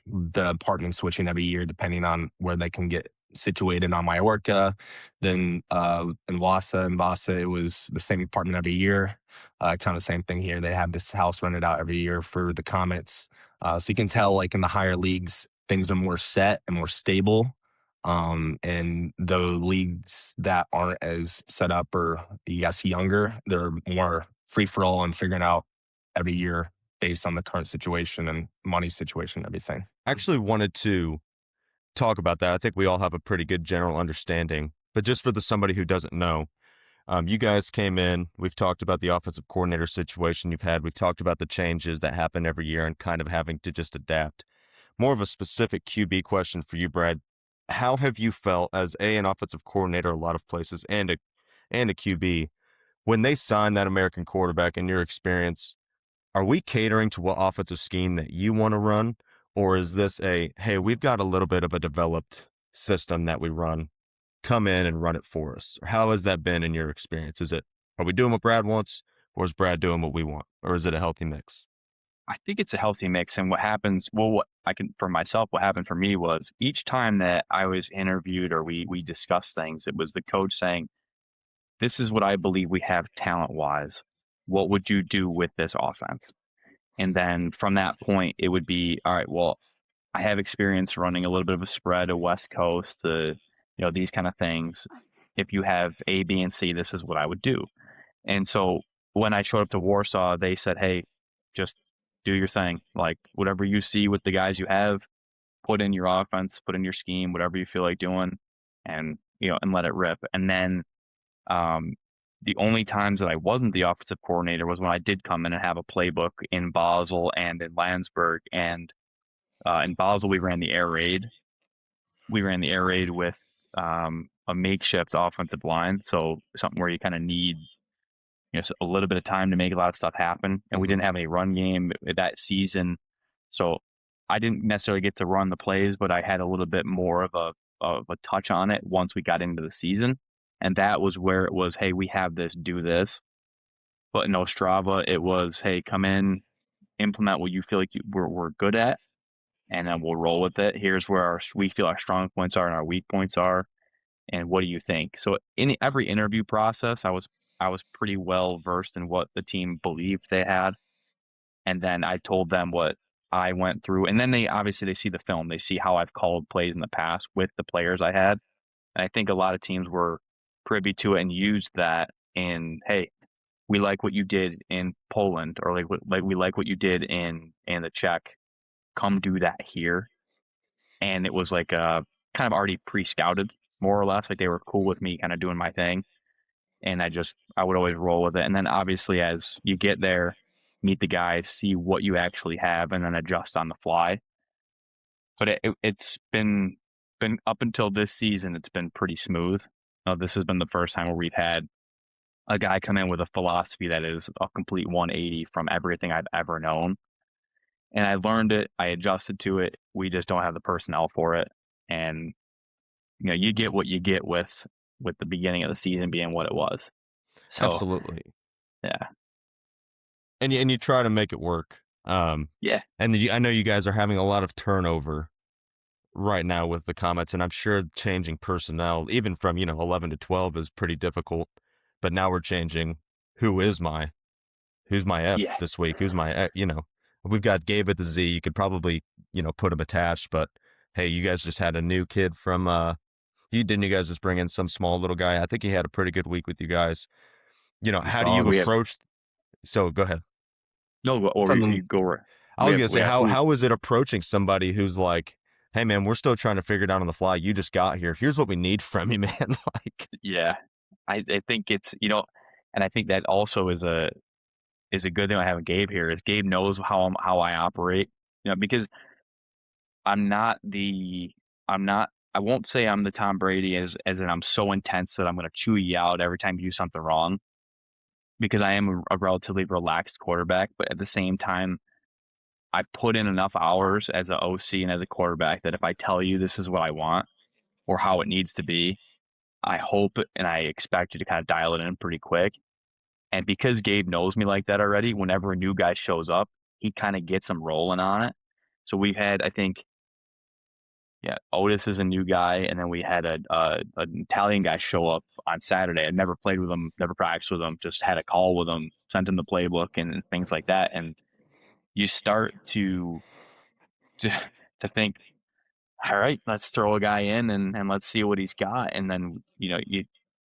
The apartment switching every year depending on where they can get situated on Mallorca. Then in Wassa and Vasa, it was the same apartment every year. Kind of same thing here. They have this house rented out every year for the Comets. So you can tell, like in the higher leagues, things are more set and more stable. And the leagues that aren't as set up or, I guess, younger, they're more free for all and figuring out every year based on the current situation and money situation and everything. I actually wanted to talk about that. I think we all have a pretty good general understanding, but just for somebody who doesn't know, you guys came in. We've talked about the offensive coordinator situation you've had. We've talked about the changes that happen every year and kind of having to just adapt. More of a specific QB question for you, Brad. How have you felt as an offensive coordinator a lot of places and a QB when they sign that American quarterback? In your experience, are we catering to what offensive scheme that you want to run? Or is this hey, we've got a little bit of a developed system that we run, come in and run it for us? Or how has that been in your experience? Are we doing what Brad wants, or is Brad doing what we want? Or is it a healthy mix? I think it's a healthy mix. And what happens, what happened for me was each time that I was interviewed or we discussed things, it was the coach saying, this is what I believe we have talent-wise. What would you do with this offense? And then from that point, it would be, all right, well, I have experience running a little bit of a spread, a West Coast, these kind of things. If you have A, B, and C, this is what I would do. And so when I showed up to Warsaw, they said, hey, just do your thing. Like whatever you see with the guys you have, put in your offense, put in your scheme, whatever you feel like doing, and let it rip. And then the only times that I wasn't the offensive coordinator was when I did come in and have a playbook in Basel and in Landsberg. And in Basel, we ran the air raid. We ran the air raid with a makeshift offensive line, so something where you kind of need a little bit of time to make a lot of stuff happen. And we didn't have any run game that season, so I didn't necessarily get to run the plays, but I had a little bit more of a touch on it once we got into the season. And that was where it was, hey, we have this, do this. But in Ostrava, it was, hey, come in, implement what you feel like we're good at, and then we'll roll with it. Here's where we feel our strong points are and our weak points are, and what do you think? So in every interview process, I was pretty well versed in what the team believed they had, and then I told them what I went through, and then they see the film, they see how I've called plays in the past with the players I had, and I think a lot of teams were privy to it and used that in, hey, we like what you did in Poland, or like we like what you did in the Czech. Come do that here. And it was like kind of already pre-scouted, more or less. Like they were cool with me kind of doing my thing. And I would always roll with it. And then obviously as you get there, meet the guys, see what you actually have, and then adjust on the fly. but it's been up until this season, it's been pretty smooth. This has been the first time where we've had a guy come in with a philosophy that is a complete 180 from everything I've ever known. And I learned it. I adjusted to it. We just don't have the personnel for it. And you get what you get with the beginning of the season being what it was. So, absolutely. Yeah. And you try to make it work. Yeah. And I know you guys are having a lot of turnover right now with the Comets, and I'm sure changing personnel, even from 11 to 12, is pretty difficult. But now we're changing who's my F this week, who's my we've got Gabe at the Z. You could probably put him attached, but hey, you guys just had a new kid from you guys just bring in some small little guy? I think he had a pretty good week with you guys. How do you approach? So go ahead. No, or you go right. I was gonna say, how is it approaching somebody who's like, hey man, we're still trying to figure it out on the fly. You just got here. Here's what we need from you, man. Like, yeah, I think it's and I think that also is a good thing I having Gabe here. Is Gabe knows how I operate. Because I won't say I'm the Tom Brady as in I'm so intense that I'm going to chew you out every time you do something wrong, because I am a relatively relaxed quarterback. But at the same time, I put in enough hours as an OC and as a quarterback that if I tell you this is what I want or how it needs to be, I hope and I expect you to kind of dial it in pretty quick. And because Gabe knows me like that already, whenever a new guy shows up, he kind of gets him rolling on it. So we've had, I think, Otis is a new guy, and then we had an Italian guy show up on Saturday. I'd never played with him, never practiced with him, just had a call with him, sent him the playbook and things like that. And you start to think, all right, let's throw a guy in and let's see what he's got. And then, you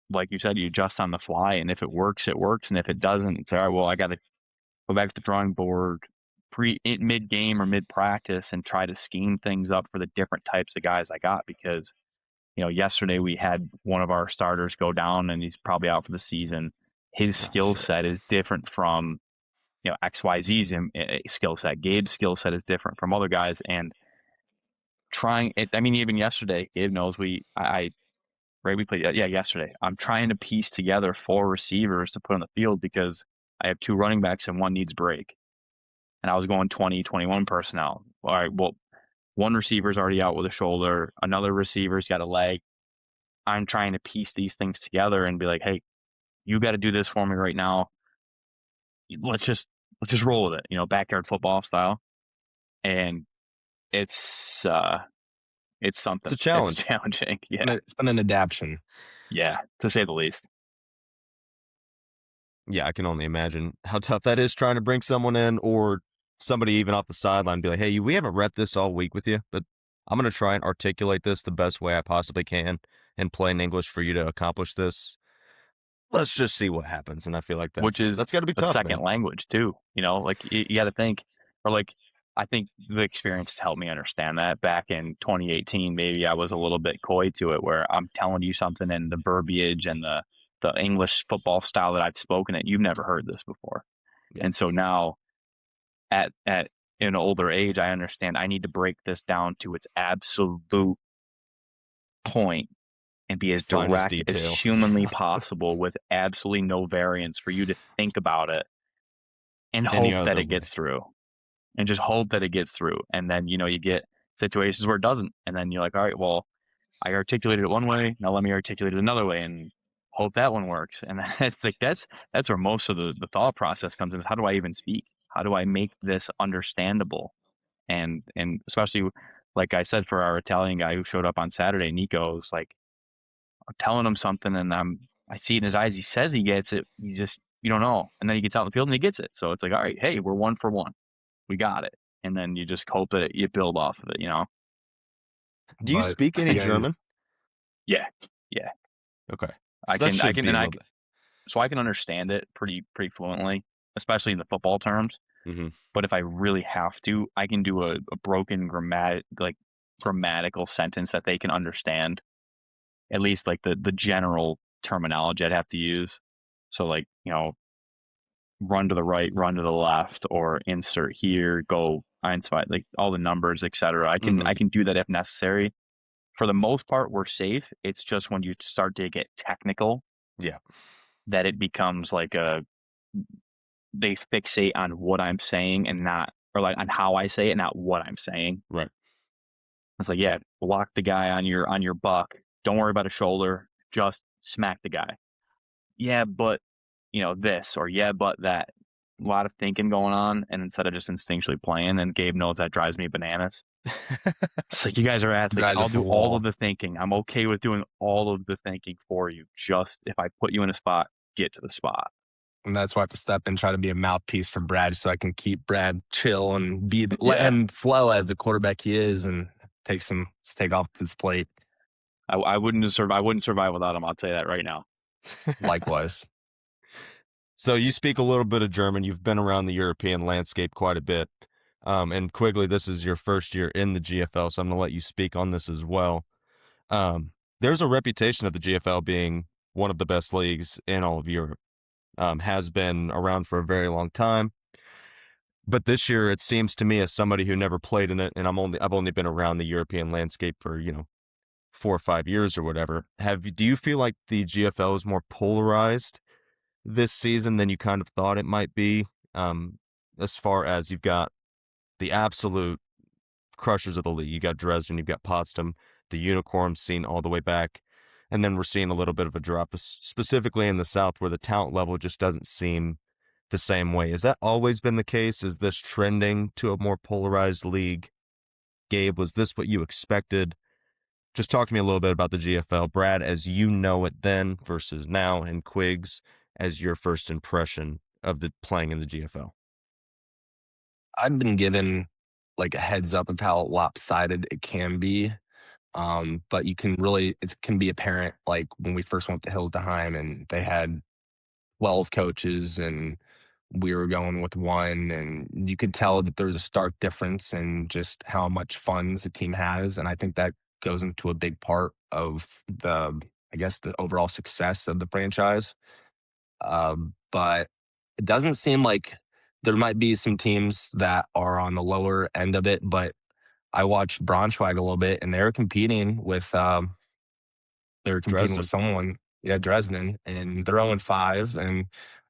like you said, you adjust on the fly, and if it works, it works. And if it doesn't, it's all right, well, I got to go back to the drawing board mid-game or mid-practice and try to scheme things up for the different types of guys I got. Because, yesterday we had one of our starters go down and he's probably out for the season. His skill set is different from, XYZ's skill set. Gabe's skill set is different from other guys. And trying it, even yesterday, Gabe knows we played yesterday. I'm trying to piece together 4 receivers to put on the field because I have 2 running backs and one needs break. And I was going 20, 21 personnel. All right, well, one receiver's already out with a shoulder. Another receiver's got a leg. I'm trying to piece these things together and be like, hey, you got to do this for me right now. Let's just roll with it, backyard football style. And it's something. It's a challenge. It's challenging. Yeah. It's been an adaptation. Yeah, to say the least. Yeah, I can only imagine how tough that is trying to bring someone in or somebody even off the sideline be like, hey, we haven't read this all week with you, but I'm going to try and articulate this the best way I possibly can in plain English for you to accomplish this. Let's just see what happens. And I feel like that's got to be tough. Second language too, like you got to think, or like, I think the experience helped me understand that. Back in 2018, maybe I was a little bit coy to it, where I'm telling you something and the verbiage and the English football style that I've spoken it, you've never heard this before. Yeah. And so now at an older age, I understand I need to break this down to its absolute point and be as direct as humanly possible with absolutely no variance for you to think about it and hope that it gets through. And just hope that it gets through. And then, you get situations where it doesn't. And then you're like, all right, well, I articulated it one way. Now let me articulate it another way and hope that one works. And it's like, that's where most of the thought process comes in. Is how do I even speak? How do I make this understandable? And especially, like I said, for our Italian guy who showed up on Saturday, Nico's like, I'm telling him something and I see it in his eyes. He says he gets it. You don't know. And then he gets out in the field and he gets it. So it's like, all right, hey, we're 1 for 1. We got it. And then you just hope that you build off of it, Do you speak any German? Yeah. Okay. So I can understand it pretty fluently, especially in the football terms. Mm-hmm. But if I really have to, I can do a broken grammatical sentence that they can understand. At least like the general terminology I'd have to use. So like, run to the right, run to the left, or insert here, go Einstein, like all the numbers, etc. I can do that if necessary. For the most part, we're safe. It's just when you start to get technical, that it becomes like they fixate on what I'm saying and not, or like on how I say it, not what I'm saying. Right. It's like, yeah, block the guy on your buck. Don't worry about a shoulder. Just smack the guy. Yeah, but this, or yeah, but that. A lot of thinking going on, and instead of just instinctually playing, and Gabe knows that drives me bananas. It's like, you guys are athletes. I'll do all of the thinking. I'm okay with doing all of the thinking for you. Just if I put you in a spot, get to the spot. And that's why I have to step in, try to be a mouthpiece for Brad so I can keep Brad chill and let him flow as the quarterback he is and take off his plate. I wouldn't survive without him. I'll tell you that right now. Likewise. So you speak a little bit of German. You've been around the European landscape quite a bit. And Quigley, this is your first year in the GFL, so I'm going to let you speak on this as well. There's a reputation of the GFL being one of the best leagues in all of Europe. Has been around for a very long time. But this year, it seems to me, as somebody who never played in it, and I've only been around the European landscape for 4 or 5 years or whatever. Do you feel like the GFL is more polarized this season than you kind of thought it might be? As far as you've got the absolute crushers of the league, you got Dresden, you've got Potsdam, the unicorns seen all the way back, and then we're seeing a little bit of a drop, specifically in the South, where the talent level just doesn't seem the same way. Has that always been the case? Is this trending to a more polarized league? Gabe, was this what you expected? Just talk to me a little bit about the GFL, Brad, as you know it then versus now, and Quigs as your first impression of the playing in the GFL. I've been given like a heads up of how lopsided it can be. But it can be apparent, like when we first went to Hildesheim and they had 12 coaches and we were going with one, and you could tell that there's a stark difference in just how much funds the team has. And I think that goes into a big part of the overall success of the franchise. But it doesn't seem like there might be some teams that are on the lower end of it, but I watched Braunschweig a little bit, and they were competing with someone, Dresden, and they're 0-5, and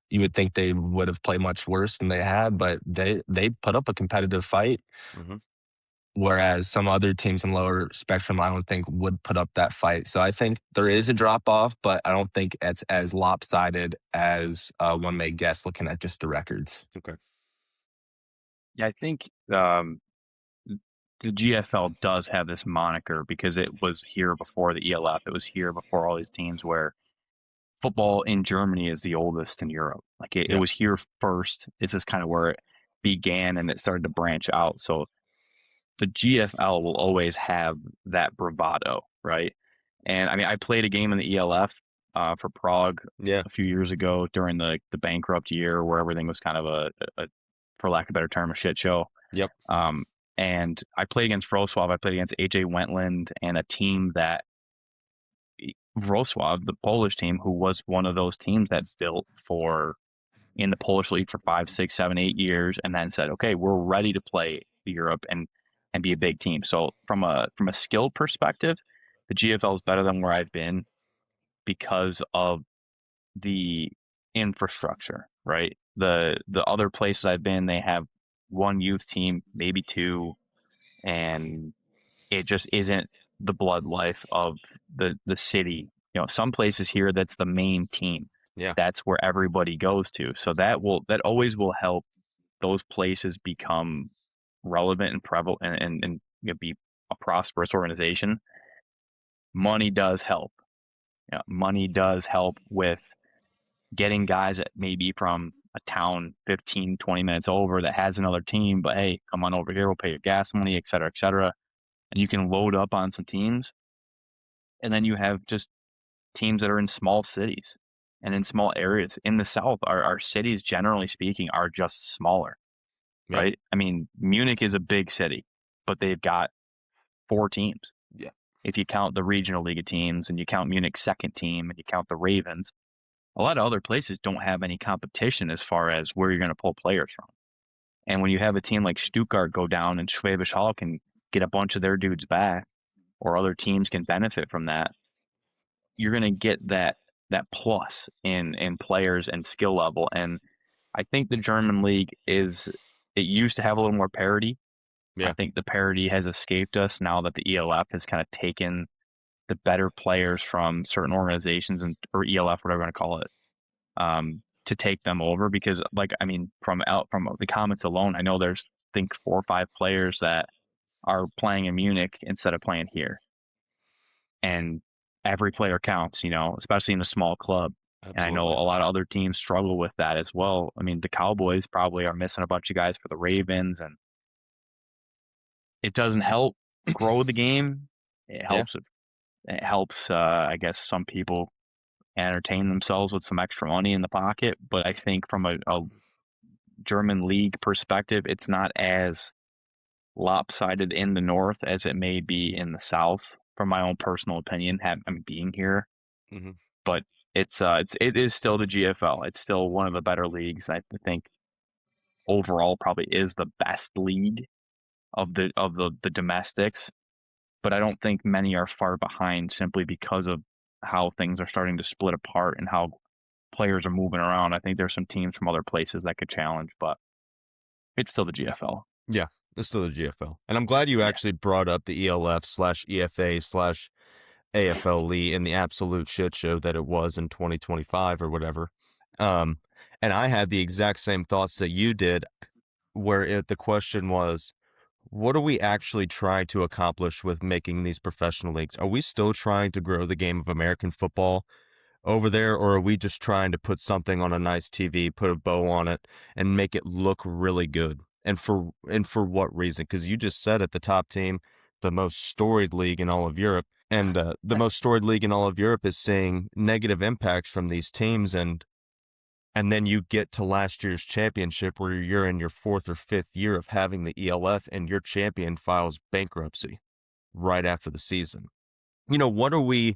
you would think they would have played much worse than they had, but they put up a competitive fight. Mm-hmm. Whereas some other teams in lower spectrum, I don't think would put up that fight. So I think there is a drop off, but I don't think it's as lopsided as one may guess looking at just the records. Okay. Yeah, I think the GFL does have this moniker because it was here before the ELF. It was here before all these teams, where football in Germany is the oldest in Europe. Like it was here first. It's just kind of where it began, and it started to branch out. So the GFL will always have that bravado, right? And I mean, I played a game in the ELF for Prague a few years ago during the bankrupt year, where everything was kind of a for lack of a better term, a shit show. Yep. And I played against Wrocław. I played against AJ Wentland and a team that Wrocław, the Polish team, who was one of those teams that built in the Polish league for 5, 6, 7, 8 years, and then said, okay, we're ready to play Europe and be a big team. So from a skill perspective, the GFL is better than where I've been because of the infrastructure, right? The other places I've been, they have one youth team, maybe two, and it just isn't the blood life of the city. Some places here, that's the main team. Yeah. That's where everybody goes to. So that always will help those places become relevant and prevalent and be a prosperous organization. Money does help. Money does help with getting guys that maybe from a town 15, 20 minutes over that has another team, but hey, come on over here, we'll pay your gas money, et cetera, et cetera. And you can load up on some teams. And then you have just teams that are in small cities and in small areas. In the South, our cities, generally speaking, are just smaller, right? I mean, Munich is a big city, but they've got 4 teams. Yeah. If you count the regional league of teams and you count Munich's second team and you count the Ravens, a lot of other places don't have any competition as far as where you're going to pull players from. And when you have a team like Stuttgart go down and Schwäbisch Hall can get a bunch of their dudes back, or other teams can benefit from that, you're going to get that plus in players and skill level. And I think the German league it used to have a little more parity. Yeah. I think the parity has escaped us now that the ELF has kind of taken the better players from certain organizations or ELF, whatever you want to call it, to take them over. Because, like, I mean, from the comments alone, I know there's, I think, 4 or 5 players that are playing in Munich instead of playing here. And every player counts, especially in a small club. Absolutely. And I know a lot of other teams struggle with that as well. I mean, the Cowboys probably are missing a bunch of guys for the Ravens, and it doesn't help grow the game. It helps. It helps, I guess, some people entertain themselves with some extra money in the pocket. But I think from a German league perspective, it's not as lopsided in the north as it may be in the south, from my own personal opinion, being here. Mm-hmm. But it is still the GFL. It's still one of the better leagues. I think overall probably is the best league of the domestics. But I don't think many are far behind simply because of how things are starting to split apart and how players are moving around. I think there's some teams from other places that could challenge, but it's still the GFL. Yeah, it's still the GFL. And I'm glad you actually brought up the ELF/EFA/AFLE in the absolute shit show that it was in 2025 or whatever. And I had the exact same thoughts that you did, where the question was, what are we actually trying to accomplish with making these professional leagues? Are we still trying to grow the game of American football over there, or are we just trying to put something on a nice TV, put a bow on it, and make it look really good? And for what reason? Because you just said at the top team, the most storied league in all of Europe, and the most storied league in all of Europe is seeing negative impacts from these teams, and then you get to last year's championship where you're in your 4th or 5th year of having the ELF, and your champion files bankruptcy right after the season. What are we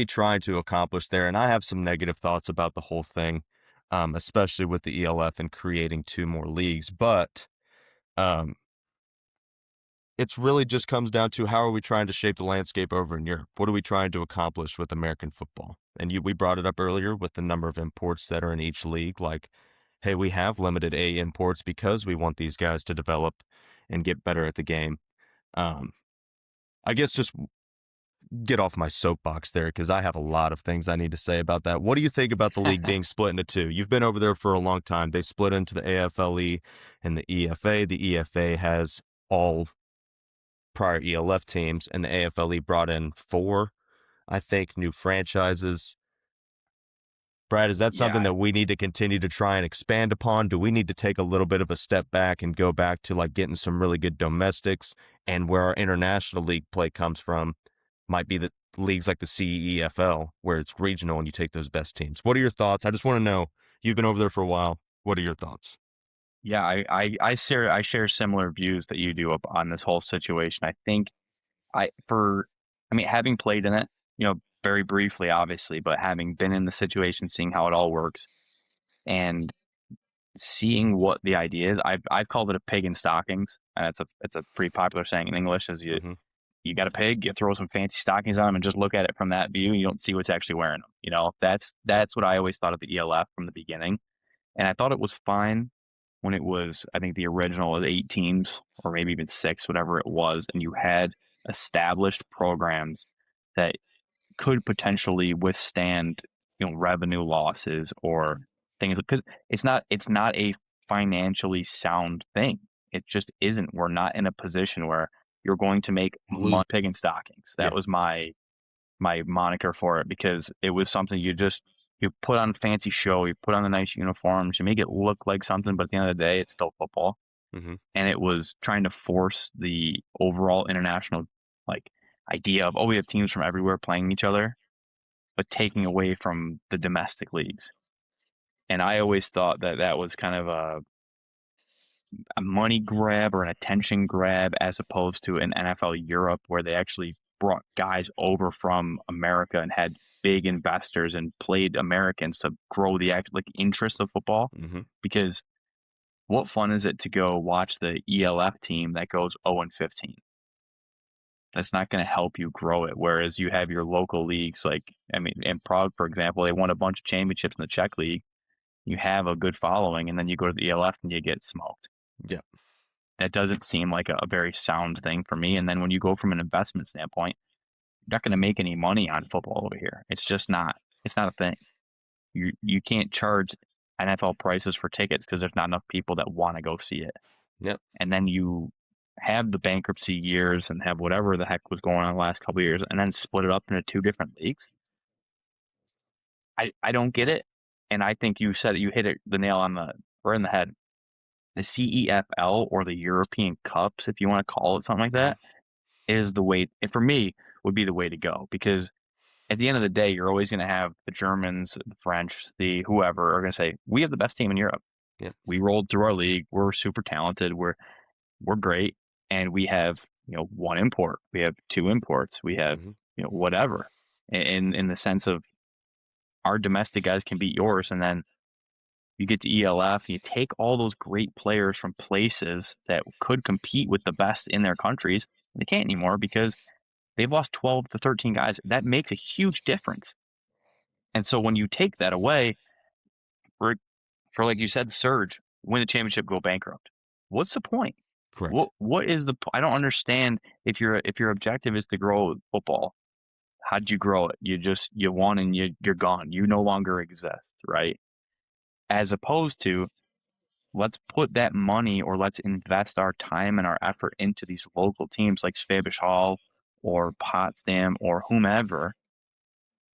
trying to accomplish there? And I have some negative thoughts about the whole thing, especially with the ELF and creating 2 more leagues. But it's really just comes down to, how are we trying to shape the landscape over in Europe? What are we trying to accomplish with American football? And we brought it up earlier with the number of imports that are in each league. Like, hey, we have limited A imports because we want these guys to develop and get better at the game. I guess just get off my soapbox there, because I have a lot of things I need to say about that. What do you think about the league being split into 2? You've been over there for a long time. They split into the AFLE and the EFA. The EFA has all prior ELF teams, and the AFLE brought in 4, I think, new franchises. Brad, is that something that we need to continue to try and expand upon? Do we need to take a little bit of a step back and go back to like getting some really good domestics, and where our international league play comes from might be the leagues like the CEFL, where it's regional and you take those best teams? What are your thoughts? I just want to know. You've been over there for a while. What are your thoughts? Yeah, I share similar views that you do on this whole situation. I think having played in it, very briefly, obviously, but having been in the situation, seeing how it all works, and seeing what the idea is, I've called it a pig in stockings, and it's a pretty popular saying in English. Is you got a pig, you throw some fancy stockings on them, and just look at it from that view. You don't see what's actually wearing them. That's what I always thought of the ELF from the beginning, and I thought it was fine when it was, I think the original was 8 teams or maybe even 6, whatever it was, and you had established programs that could potentially withstand, revenue losses or things, because it's not a financially sound thing. It just isn't. We're not in a position where you're going to make pig in stockings. That was my moniker for it, because it was something you put on a fancy show, you put on the nice uniforms, you make it look like something, but at the end of the day, it's still football. Mm-hmm. And it was trying to force the overall international idea of, we have teams from everywhere playing each other, but taking away from the domestic leagues. And I always thought that was kind of a money grab or an attention grab, as opposed to an NFL Europe, where they actually brought guys over from America and had big investors and played Americans to grow the interest of football. Because what fun is it to go watch the ELF team that goes 0-15? That's not going to help you grow it. Whereas you have your local leagues, in Prague, for example, they won a bunch of championships in the Czech league. You have a good following, and then you go to the ELF and you get smoked. Yeah. That doesn't seem like a very sound thing for me. And then when you go from an investment standpoint, you're not going to make any money on football over here. It's just not. It's not a thing. You can't charge NFL prices for tickets because there's not enough people that want to go see it. Yep. And then you have the bankruptcy years and have whatever the heck was going on the last couple of years, and then split it up into 2 different leagues. I don't get it, and I think you hit the nail on the head. The CEFL, or the European Cups, if you want to call it something like that, is the way. And for me, would be the way to go, because at the end of the day, you're always going to have the Germans, the French, the whoever are going to say, we have the best team in Europe. Yeah. We rolled through our league. We're super talented. We're great. And we have, 1 import. We have 2 imports. We have, whatever. In the sense of our domestic guys can beat yours. And then you get to ELF, you take all those great players from places that could compete with the best in their countries. They can't anymore because they've lost 12 to 13 guys. That makes a huge difference. And so when you take that away, for like you said, Surge, win the championship, go bankrupt. What's the point? Correct. What is I don't understand. If your objective is to grow football, how'd you grow it? You won and you're gone. You no longer exist, right? As opposed to, let's put that money, or let's invest our time and our effort into these local teams like Schwäbisch Hall or Potsdam or whomever,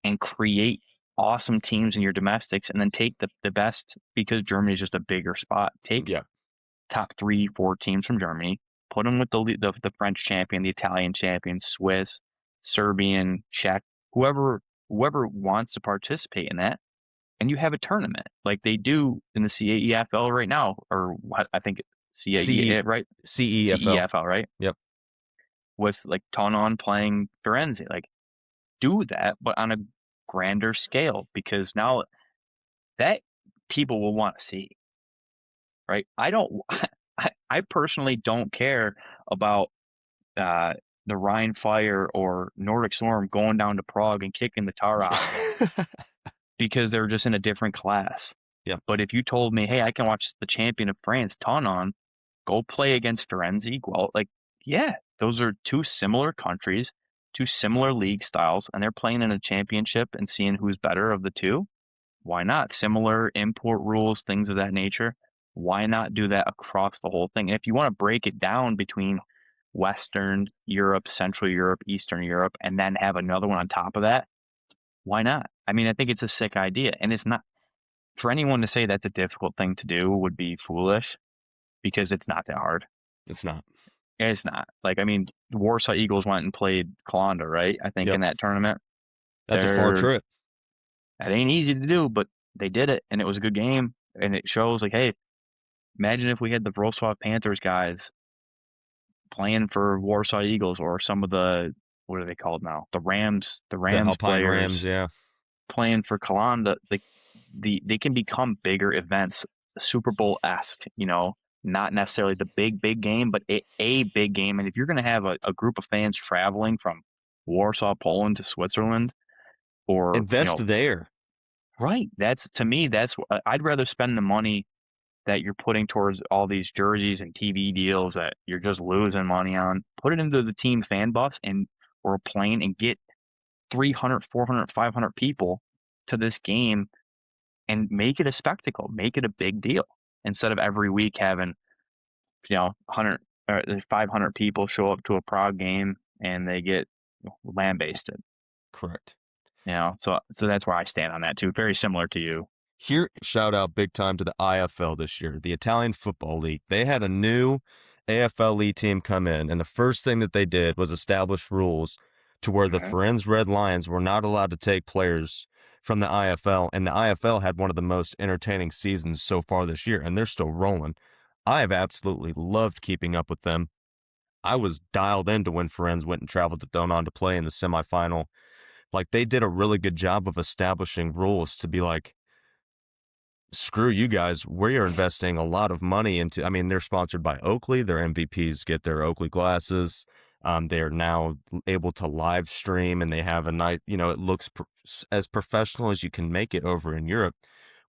and create awesome teams in your domestics, and then take the best, because Germany is just a bigger spot. Take top 3-4 teams from Germany, put them with the French champion, the Italian champion, Swiss, Serbian, Czech, whoever wants to participate in that, and you have a tournament like they do in the CEFL right now, or what I think right? CEFL, right? Yep. With like Tonon playing Firenze, do that, but on a grander scale, because now that people will want to see, right? I personally don't care about the Rhine Fire or Nordic Storm going down to Prague and kicking the tar out of them because they're just in a different class. Yeah. But if you told me, hey, I can watch the champion of France, Tonon, go play against Firenze, well, those are 2 similar countries, 2 similar league styles, and they're playing in a championship and seeing who's better of the 2. Why not? Similar import rules, things of that nature. Why not do that across the whole thing? And if you want to break it down between Western Europe, Central Europe, Eastern Europe, and then have another one on top of that, why not? I mean, I think it's a sick idea. And it's not, for anyone to say that's a difficult thing to do would be foolish, because it's not that hard. It's not. It's not. Warsaw Eagles went and played Kalanda, right? I think in that tournament. That's a far trip. That ain't easy to do, but they did it, and it was a good game. And it shows, hey, imagine if we had the Wrocław Panthers guys playing for Warsaw Eagles, or some of the, what are they called now? The Rams Alpine players, Rams, playing for Kalanda. They can become bigger events, Super Bowl-esque, not necessarily the big game, but a big game. And if you're going to have a group of fans traveling from Warsaw, Poland to Switzerland, or invest there. Right. To me, I'd rather spend the money that you're putting towards all these jerseys and TV deals that you're just losing money on. Put it into the team fan bus or a plane, and get 300, 400, 500 people to this game and make it a spectacle, make it a big deal, instead of every week having, 100 or 500 people show up to a Prague game and they get lambasted. Correct. So that's where I stand on that too. Very similar to you. Here, shout out big time to the IFL this year, the Italian Football League. They had a new AFLE team come in, and the first thing that they did was establish rules to where the Firenze Red Lions were not allowed to take players from the IFL, and the IFL had one of the most entertaining seasons so far this year, and they're still rolling. I have absolutely loved keeping up with them. I was dialed into when Firenze went and traveled to Donon to play in the semifinal like they did a really good job of establishing rules to be like, screw you guys, we are investing a lot of money into, I mean, they're sponsored by Oakley. Their MVPs get their Oakley glasses. They're now able to live stream, and they have a nice, it looks as professional as you can make it over in Europe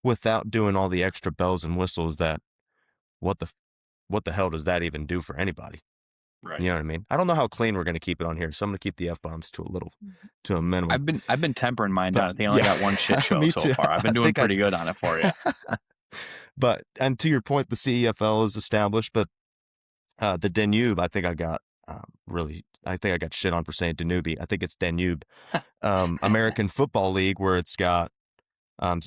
without doing all the extra bells and whistles that what the hell does that even do for anybody? Right. You know what I mean? I don't know how clean we're going to keep it on here, so I'm going to keep the F-bombs to a minimum. I've been tempering mine down. I think I only got one shit show so far. I've been doing pretty good on it for you. But, and to your point, the CEFL is established, but the Danube, I think I got shit on for saying Danube. I think it's Danube. American Football League, where it's got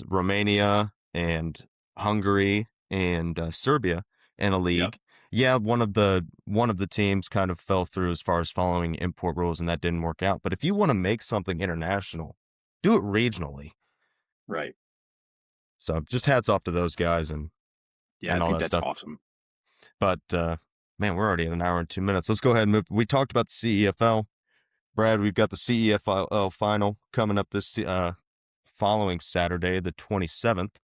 Romania and Hungary and Serbia in a league. Yep. Yeah, one of the teams kind of fell through as far as following import rules, and that didn't work out. But if you want to make something international, do it regionally. Right. So just hats off to those guys and I all think that that's stuff. awesome. But man, we're already at an hour and 2 minutes. Let's go ahead and move. We talked about the CEFL. Brad, we've got the CEFL final coming up this following Saturday, the 27th.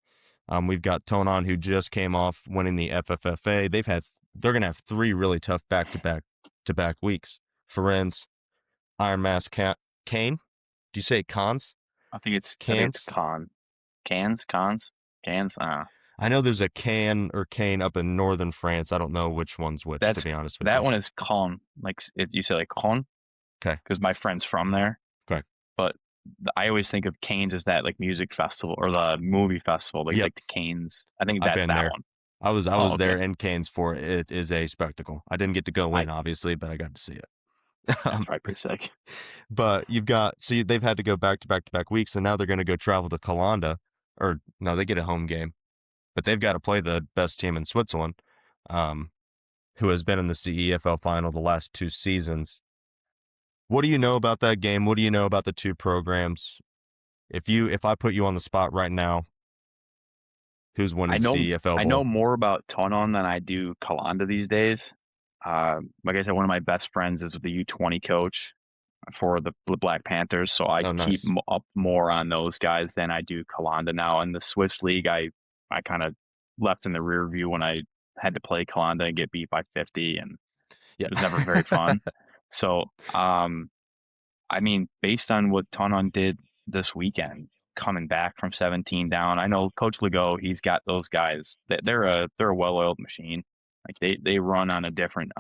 We've got Tonon, who just came off winning the FFFA. They're going to have 3 really tough back-to-back weeks. Ferenz, Iron Mask, Kane. Do you say Cons? I think it's Cans. Cans. I know there's a Can or Kane up in northern France. I don't know which one's which, to be honest with you. That one is Con. Like you say, like Con. Okay. Because my friend's from there. Okay. But I always think of Canes as that like music festival or the movie festival, like the Canes. I think that's that there. one. I was there in Canes for it. It is a spectacle. I didn't get to go in, obviously, but I got to see it. That's probably pretty sick. But they've had to go back to back weeks, and now they're going to go travel to Calanda, or no, they get a home game, but they've got to play the best team in Switzerland, who has been in the CEFL final the last 2 seasons. What do you know about that game? What do you know about the 2 programs? If I put you on the spot right now, who's winning CEFL? I know more about Tonon than I do Calanda these days. Like I said, one of my best friends is the U20 coach for the Black Panthers, so I keep up more on those guys than I do Calanda now. In the Swiss League, I kind of left in the rear view when I had to play Calanda and get beat by 50, and it was never very fun. So, I mean, based on what Tonon did this weekend, coming back from 17 down, I know Coach Legault, he's got those guys. They're a well-oiled machine. Like they run on a different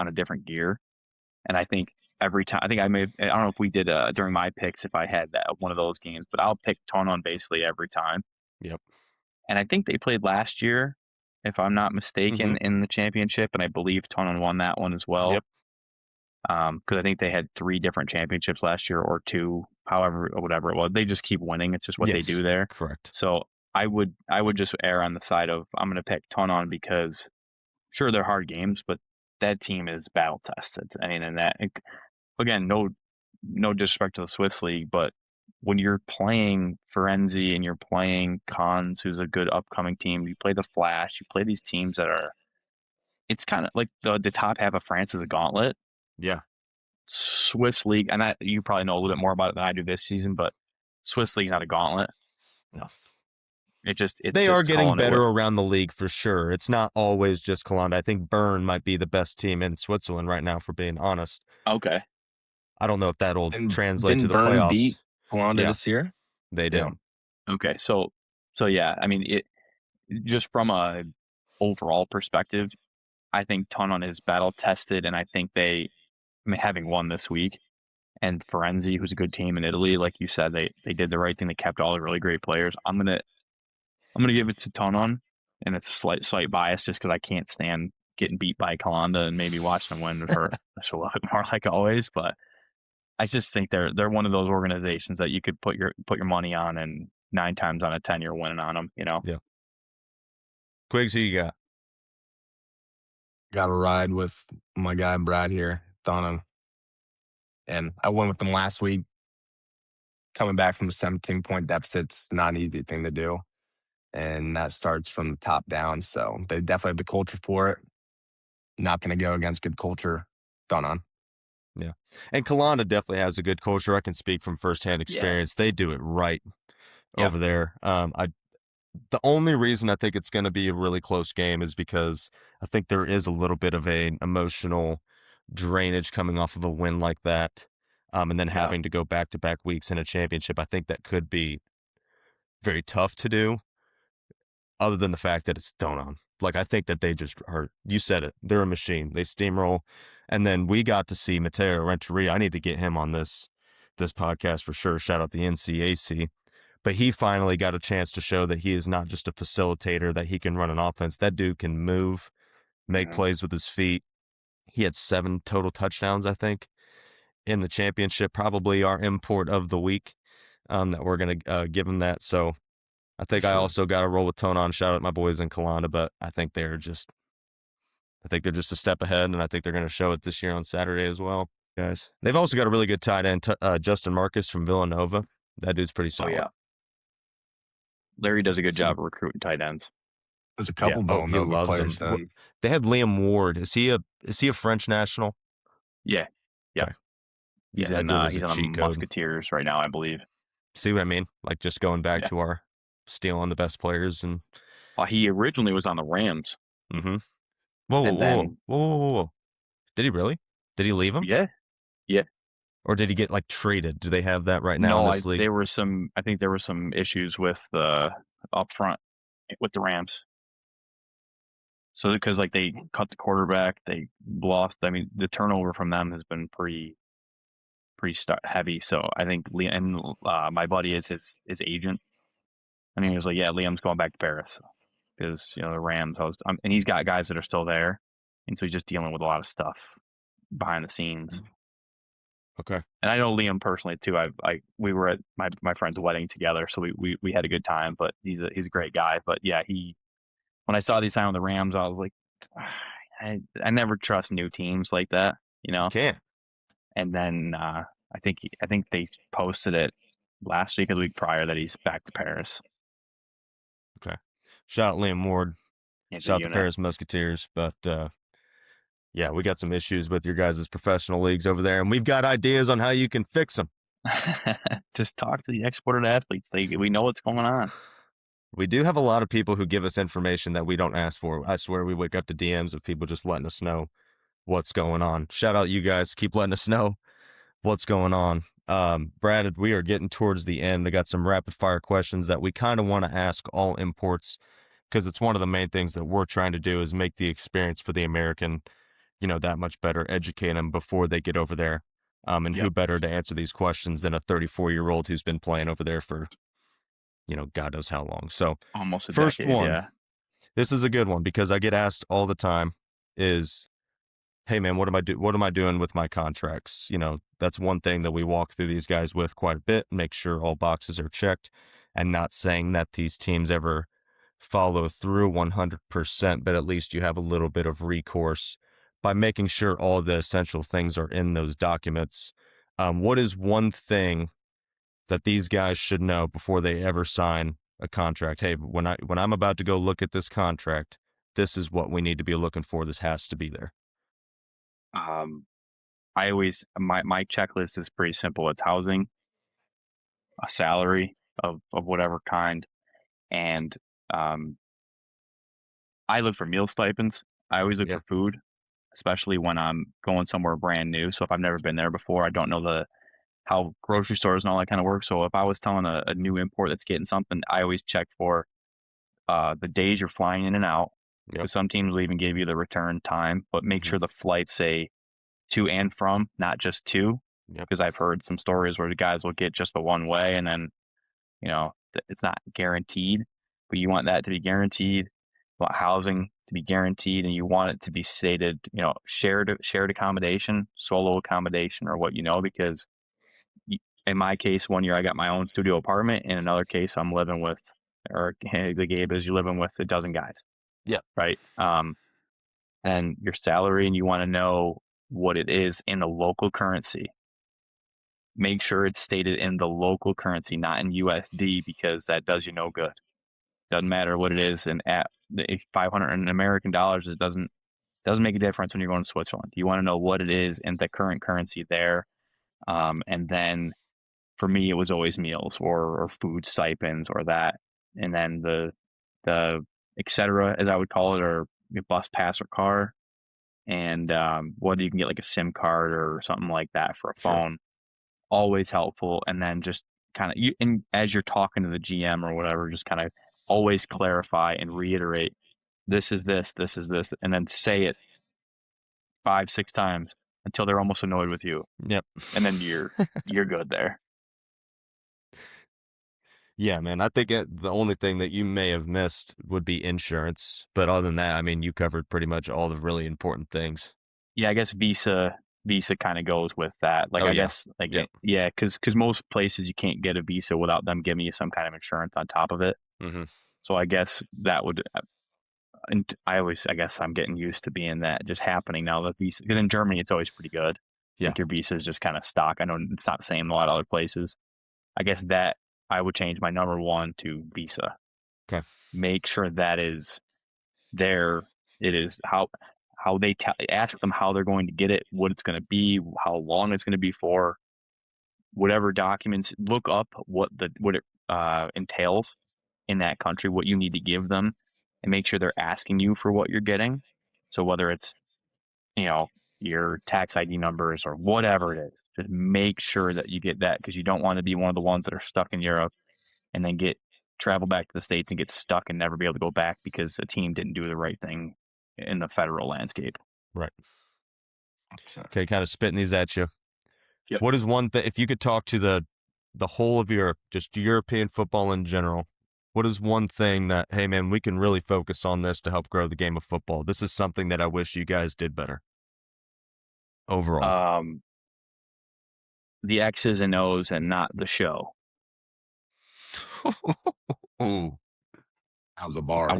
gear, and I think every time, I don't know if we did during my picks if I had one of those games, but I'll pick Tonon basically every time. Yep. And I think they played last year, if I'm not mistaken, in the championship, and I believe Tonon won that one as well. Yep. Because I think they had 3 different championships last year, or 2, however, or whatever it was. They just keep winning. It's just what they do there. Correct. So I would just err on the side of I'm going to pick Tonon because sure they're hard games, but that team is battle tested. I mean, and that again, no disrespect to the Swiss League, but when you're playing Firenze and you're playing Cons, who's a good upcoming team, you play the Flash, you play these teams that are. It's kind of like the top half of France is a gauntlet. Yeah. Swiss League, and you probably know a little bit more about it than I do this season, but Swiss League's not a gauntlet. No. They are getting better around the league for sure. It's not always just Calanda. I think Bern might be the best team in Switzerland right now, for being honest. Okay. I don't know if that'll translate to the playoffs. Bern beat Calanda this year? They did. Okay, so yeah, I mean, it just from a overall perspective, I think Tonon is battle tested, and I think having won this week, and Firenze, who's a good team in Italy, like you said, they did the right thing. They kept all the really great players. I'm gonna give it to Tonon, and it's a slight bias just because I can't stand getting beat by Calanda and maybe watching them win for a little bit more like always. But I just think they're one of those organizations that you could put your money on, and 9 times out of 10 you're winning on them. Yeah. Quiggs, who you got? Got to ride with my guy Brad here, Tonon. And I went with them last week. Coming back from a 17-point deficit's not an easy thing to do. And that starts from the top down. So they definitely have the culture for it. Not going to go against good culture. Tonon. Yeah. And Kalana definitely has a good culture. I can speak from firsthand experience. They do it right over there. The only reason I think it's going to be a really close game is because I think there is a little bit of an emotional drainage coming off of a win like that. And then having to go back-to-back weeks in a championship. I think that could be very tough to do, other than the fact that it's thrown on. Like, I think that they just are, you said it, they're a machine. They steamroll. And then we got to see Matteo Renteria. I need to get him on this podcast for sure. Shout out the NCAC. But he finally got a chance to show that he is not just a facilitator, that he can run an offense. That dude can move, make plays with his feet. He had 7 total touchdowns, I think, in the championship. Probably our import of the week, that we're going to give him that. So I think I also got to roll with Tonon. Shout out my boys in Kalana, but I think they're just a step ahead, and I think they're going to show it this year on Saturday as well, guys. They've also got a really good tight end, Justin Marcus from Villanova. That dude's pretty solid. Oh, yeah. Larry does a good job of recruiting tight ends. There's a couple Villanova players then. They had Liam Ward. Is he a French national? Yeah. Yeah. Okay. He's on the Musketeers right now, I believe. See what I mean? Like, just going back to our stealing the best players. And he originally was on the Rams. Mm-hmm. Whoa. Did he really? Did he leave him? Yeah. Or did he get like traded? Do they have that right now in this league? I think there were some issues with the up front with the Rams. So because like they cut the quarterback, they lost. I mean, the turnover from them has been pretty heavy. So I think my buddy is his agent, and he was like, "Yeah, Liam's going back to Paris because the Rams." And he's got guys that are still there, and so he's just dealing with a lot of stuff behind the scenes. Okay. And I know Liam personally too. We were at my friend's wedding together, so we had a good time. But he's a great guy. But yeah, when I saw these sign on the Rams, I was like, I never trust new teams like that, Can't. And then I think they posted it last week or the week prior that he's back to Paris. Okay. Shout out Liam Ward. Shout out to Paris Musketeers. But yeah, we got some issues with your guys' professional leagues over there, and we've got ideas on how you can fix them. Just talk to the exported athletes. We know what's going on. We do have a lot of people who give us information that we don't ask for. I swear we wake up to DMs of people just letting us know what's going on. Shout out you guys. Keep letting us know what's going on. Brad, we are getting towards the end. I got some rapid fire questions that we kind of want to ask all imports, because it's one of the main things that we're trying to do is make the experience for the American, that much better, educate them before they get over there. And who better to answer these questions than a 34-year-old who's been playing over there for, God knows how long. So almost a first decade, one, yeah. This is a good one because I get asked all the time is, hey man, what am I doing with my contracts? That's one thing that we walk through these guys with quite a bit, make sure all boxes are checked, and not saying that these teams ever follow through 100%, but at least you have a little bit of recourse by making sure all the essential things are in those documents. What is one thing that these guys should know before they ever sign a contract? Hey, when I'm about to go look at this contract, this is what we need to be looking for. This has to be there. I always my checklist is pretty simple. It's housing, a salary of whatever kind, and I look for meal stipends. I always look for food, especially when I'm going somewhere brand new. So if I've never been there before, I don't know how grocery stores and all that kind of work. So if I was telling a new import that's getting something, I always check for the days you're flying in and out. Because some teams will even give you the return time, but make sure the flights say to and from, not just to. Because I've heard some stories where the guys will get just the one way, and then it's not guaranteed. But you want that to be guaranteed. You want housing to be guaranteed, and you want it to be stated, shared accommodation, solo accommodation, or what because in my case, one year I got my own studio apartment. In another case, I'm living with, or the Gabe is, you're living with a dozen guys. Yeah. Right. And your salary, and you want to know what it is in the local currency. Make sure it's stated in the local currency, not in USD, because that does you no good. Doesn't matter what it is, and at $500 in American dollars, it doesn't Doesn't make a difference when you're going to Switzerland. You want to know what it is in the current currency there. And then for me, it was always meals or food stipends or that. And then the et cetera, as I would call it, or bus pass or car. And whether you can get like a SIM card or something like that for a phone, always helpful. And then just kind of, and as you're talking to the GM or whatever, just kind of always clarify and reiterate, this is this, and then say it 5-6 times until they're almost annoyed with you. Yep. And then you're good there. Yeah, man. I think the only thing that you may have missed would be insurance. But other than that, I mean, you covered pretty much all the really important things. Yeah, I guess visa kind of goes with that. Like, guess, like, yeah, because most places you can't get a visa without them giving you some kind of insurance on top of it. Mm-hmm. So I guess that would, and I guess I'm getting used to being that just happening now. The visa, because in Germany it's always pretty good. Yeah, like your visa is just kind of stock. I know it's not the same in a lot of other places. I guess that I would change my number 1 to visa. Okay. Make sure that is there. It is how they ask them how they're going to get it, what it's going to be, how long it's going to be for, whatever documents. Look up what it entails in that country, what you need to give them, and make sure they're asking you for what you're getting. So whether it's your tax ID numbers or whatever it is, just make sure that you get that, because you don't want to be one of the ones that are stuck in Europe and then travel back to the States and get stuck and never be able to go back because a team didn't do the right thing in the federal landscape. Right. Okay, kind of spitting these at you. Yep. What is one thing, if you could talk to the whole of Europe, just European football in general, what is one thing that, hey man, we can really focus on this to help grow the game of football? This is something that I wish you guys did better overall. The X's and O's and not the show. Ooh, that was a bar. I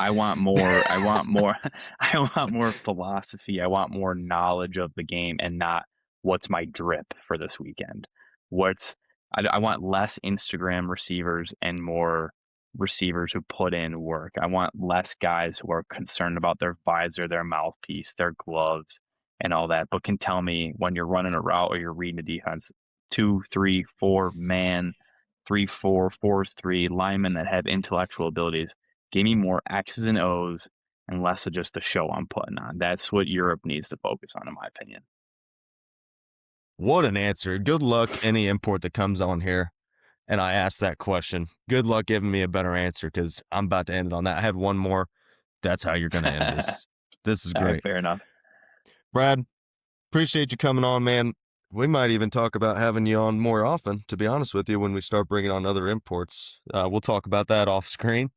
want more. I want more. I want more philosophy. I want more knowledge of the game, and not what's my drip for this weekend. I want less Instagram receivers and more receivers who put in work. I want less guys who are concerned about their visor, their mouthpiece, their gloves, and all that, but can tell me when you're running a route or you're reading a defense, 2, 3, 4 man, 3-4, 4-3 linemen that have intellectual abilities. Give me more X's and O's and less of just the show I'm putting on. That's what Europe needs to focus on, in my opinion. What an answer. Good luck any import that comes on here and I ask that question. Good luck giving me a better answer, because I'm about to end it on that. I have one more. That's how you're going to end this. This is great. Fair enough. Brad, appreciate you coming on, man. We might even talk about having you on more often, to be honest with you, when we start bringing on other imports. We'll talk about that off screen.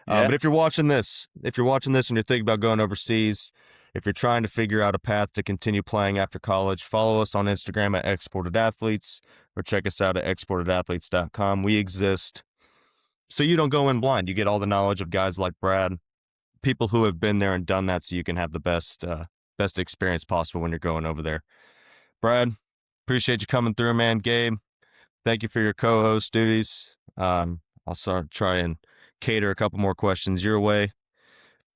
But if you're watching this and you're thinking about going overseas, if you're trying to figure out a path to continue playing after college, follow us on Instagram at Exported Athletes, or check us out at exportedathletes.com. We exist so you don't go in blind. You get all the knowledge of guys like Brad, people who have been there and done that, so you can have the best experience possible when you're going over there. Brad, appreciate you coming through, man. Gabe, thank you for your co-host duties. I'll try and cater a couple more questions your way.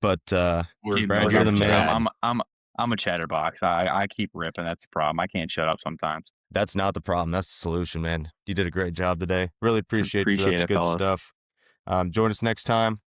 But Brad, you're the man. I'm a chatterbox. I keep ripping. That's the problem. I can't shut up sometimes. That's not the problem. That's the solution, man. You did a great job today. Really appreciate it. That's good stuff. Join us next time.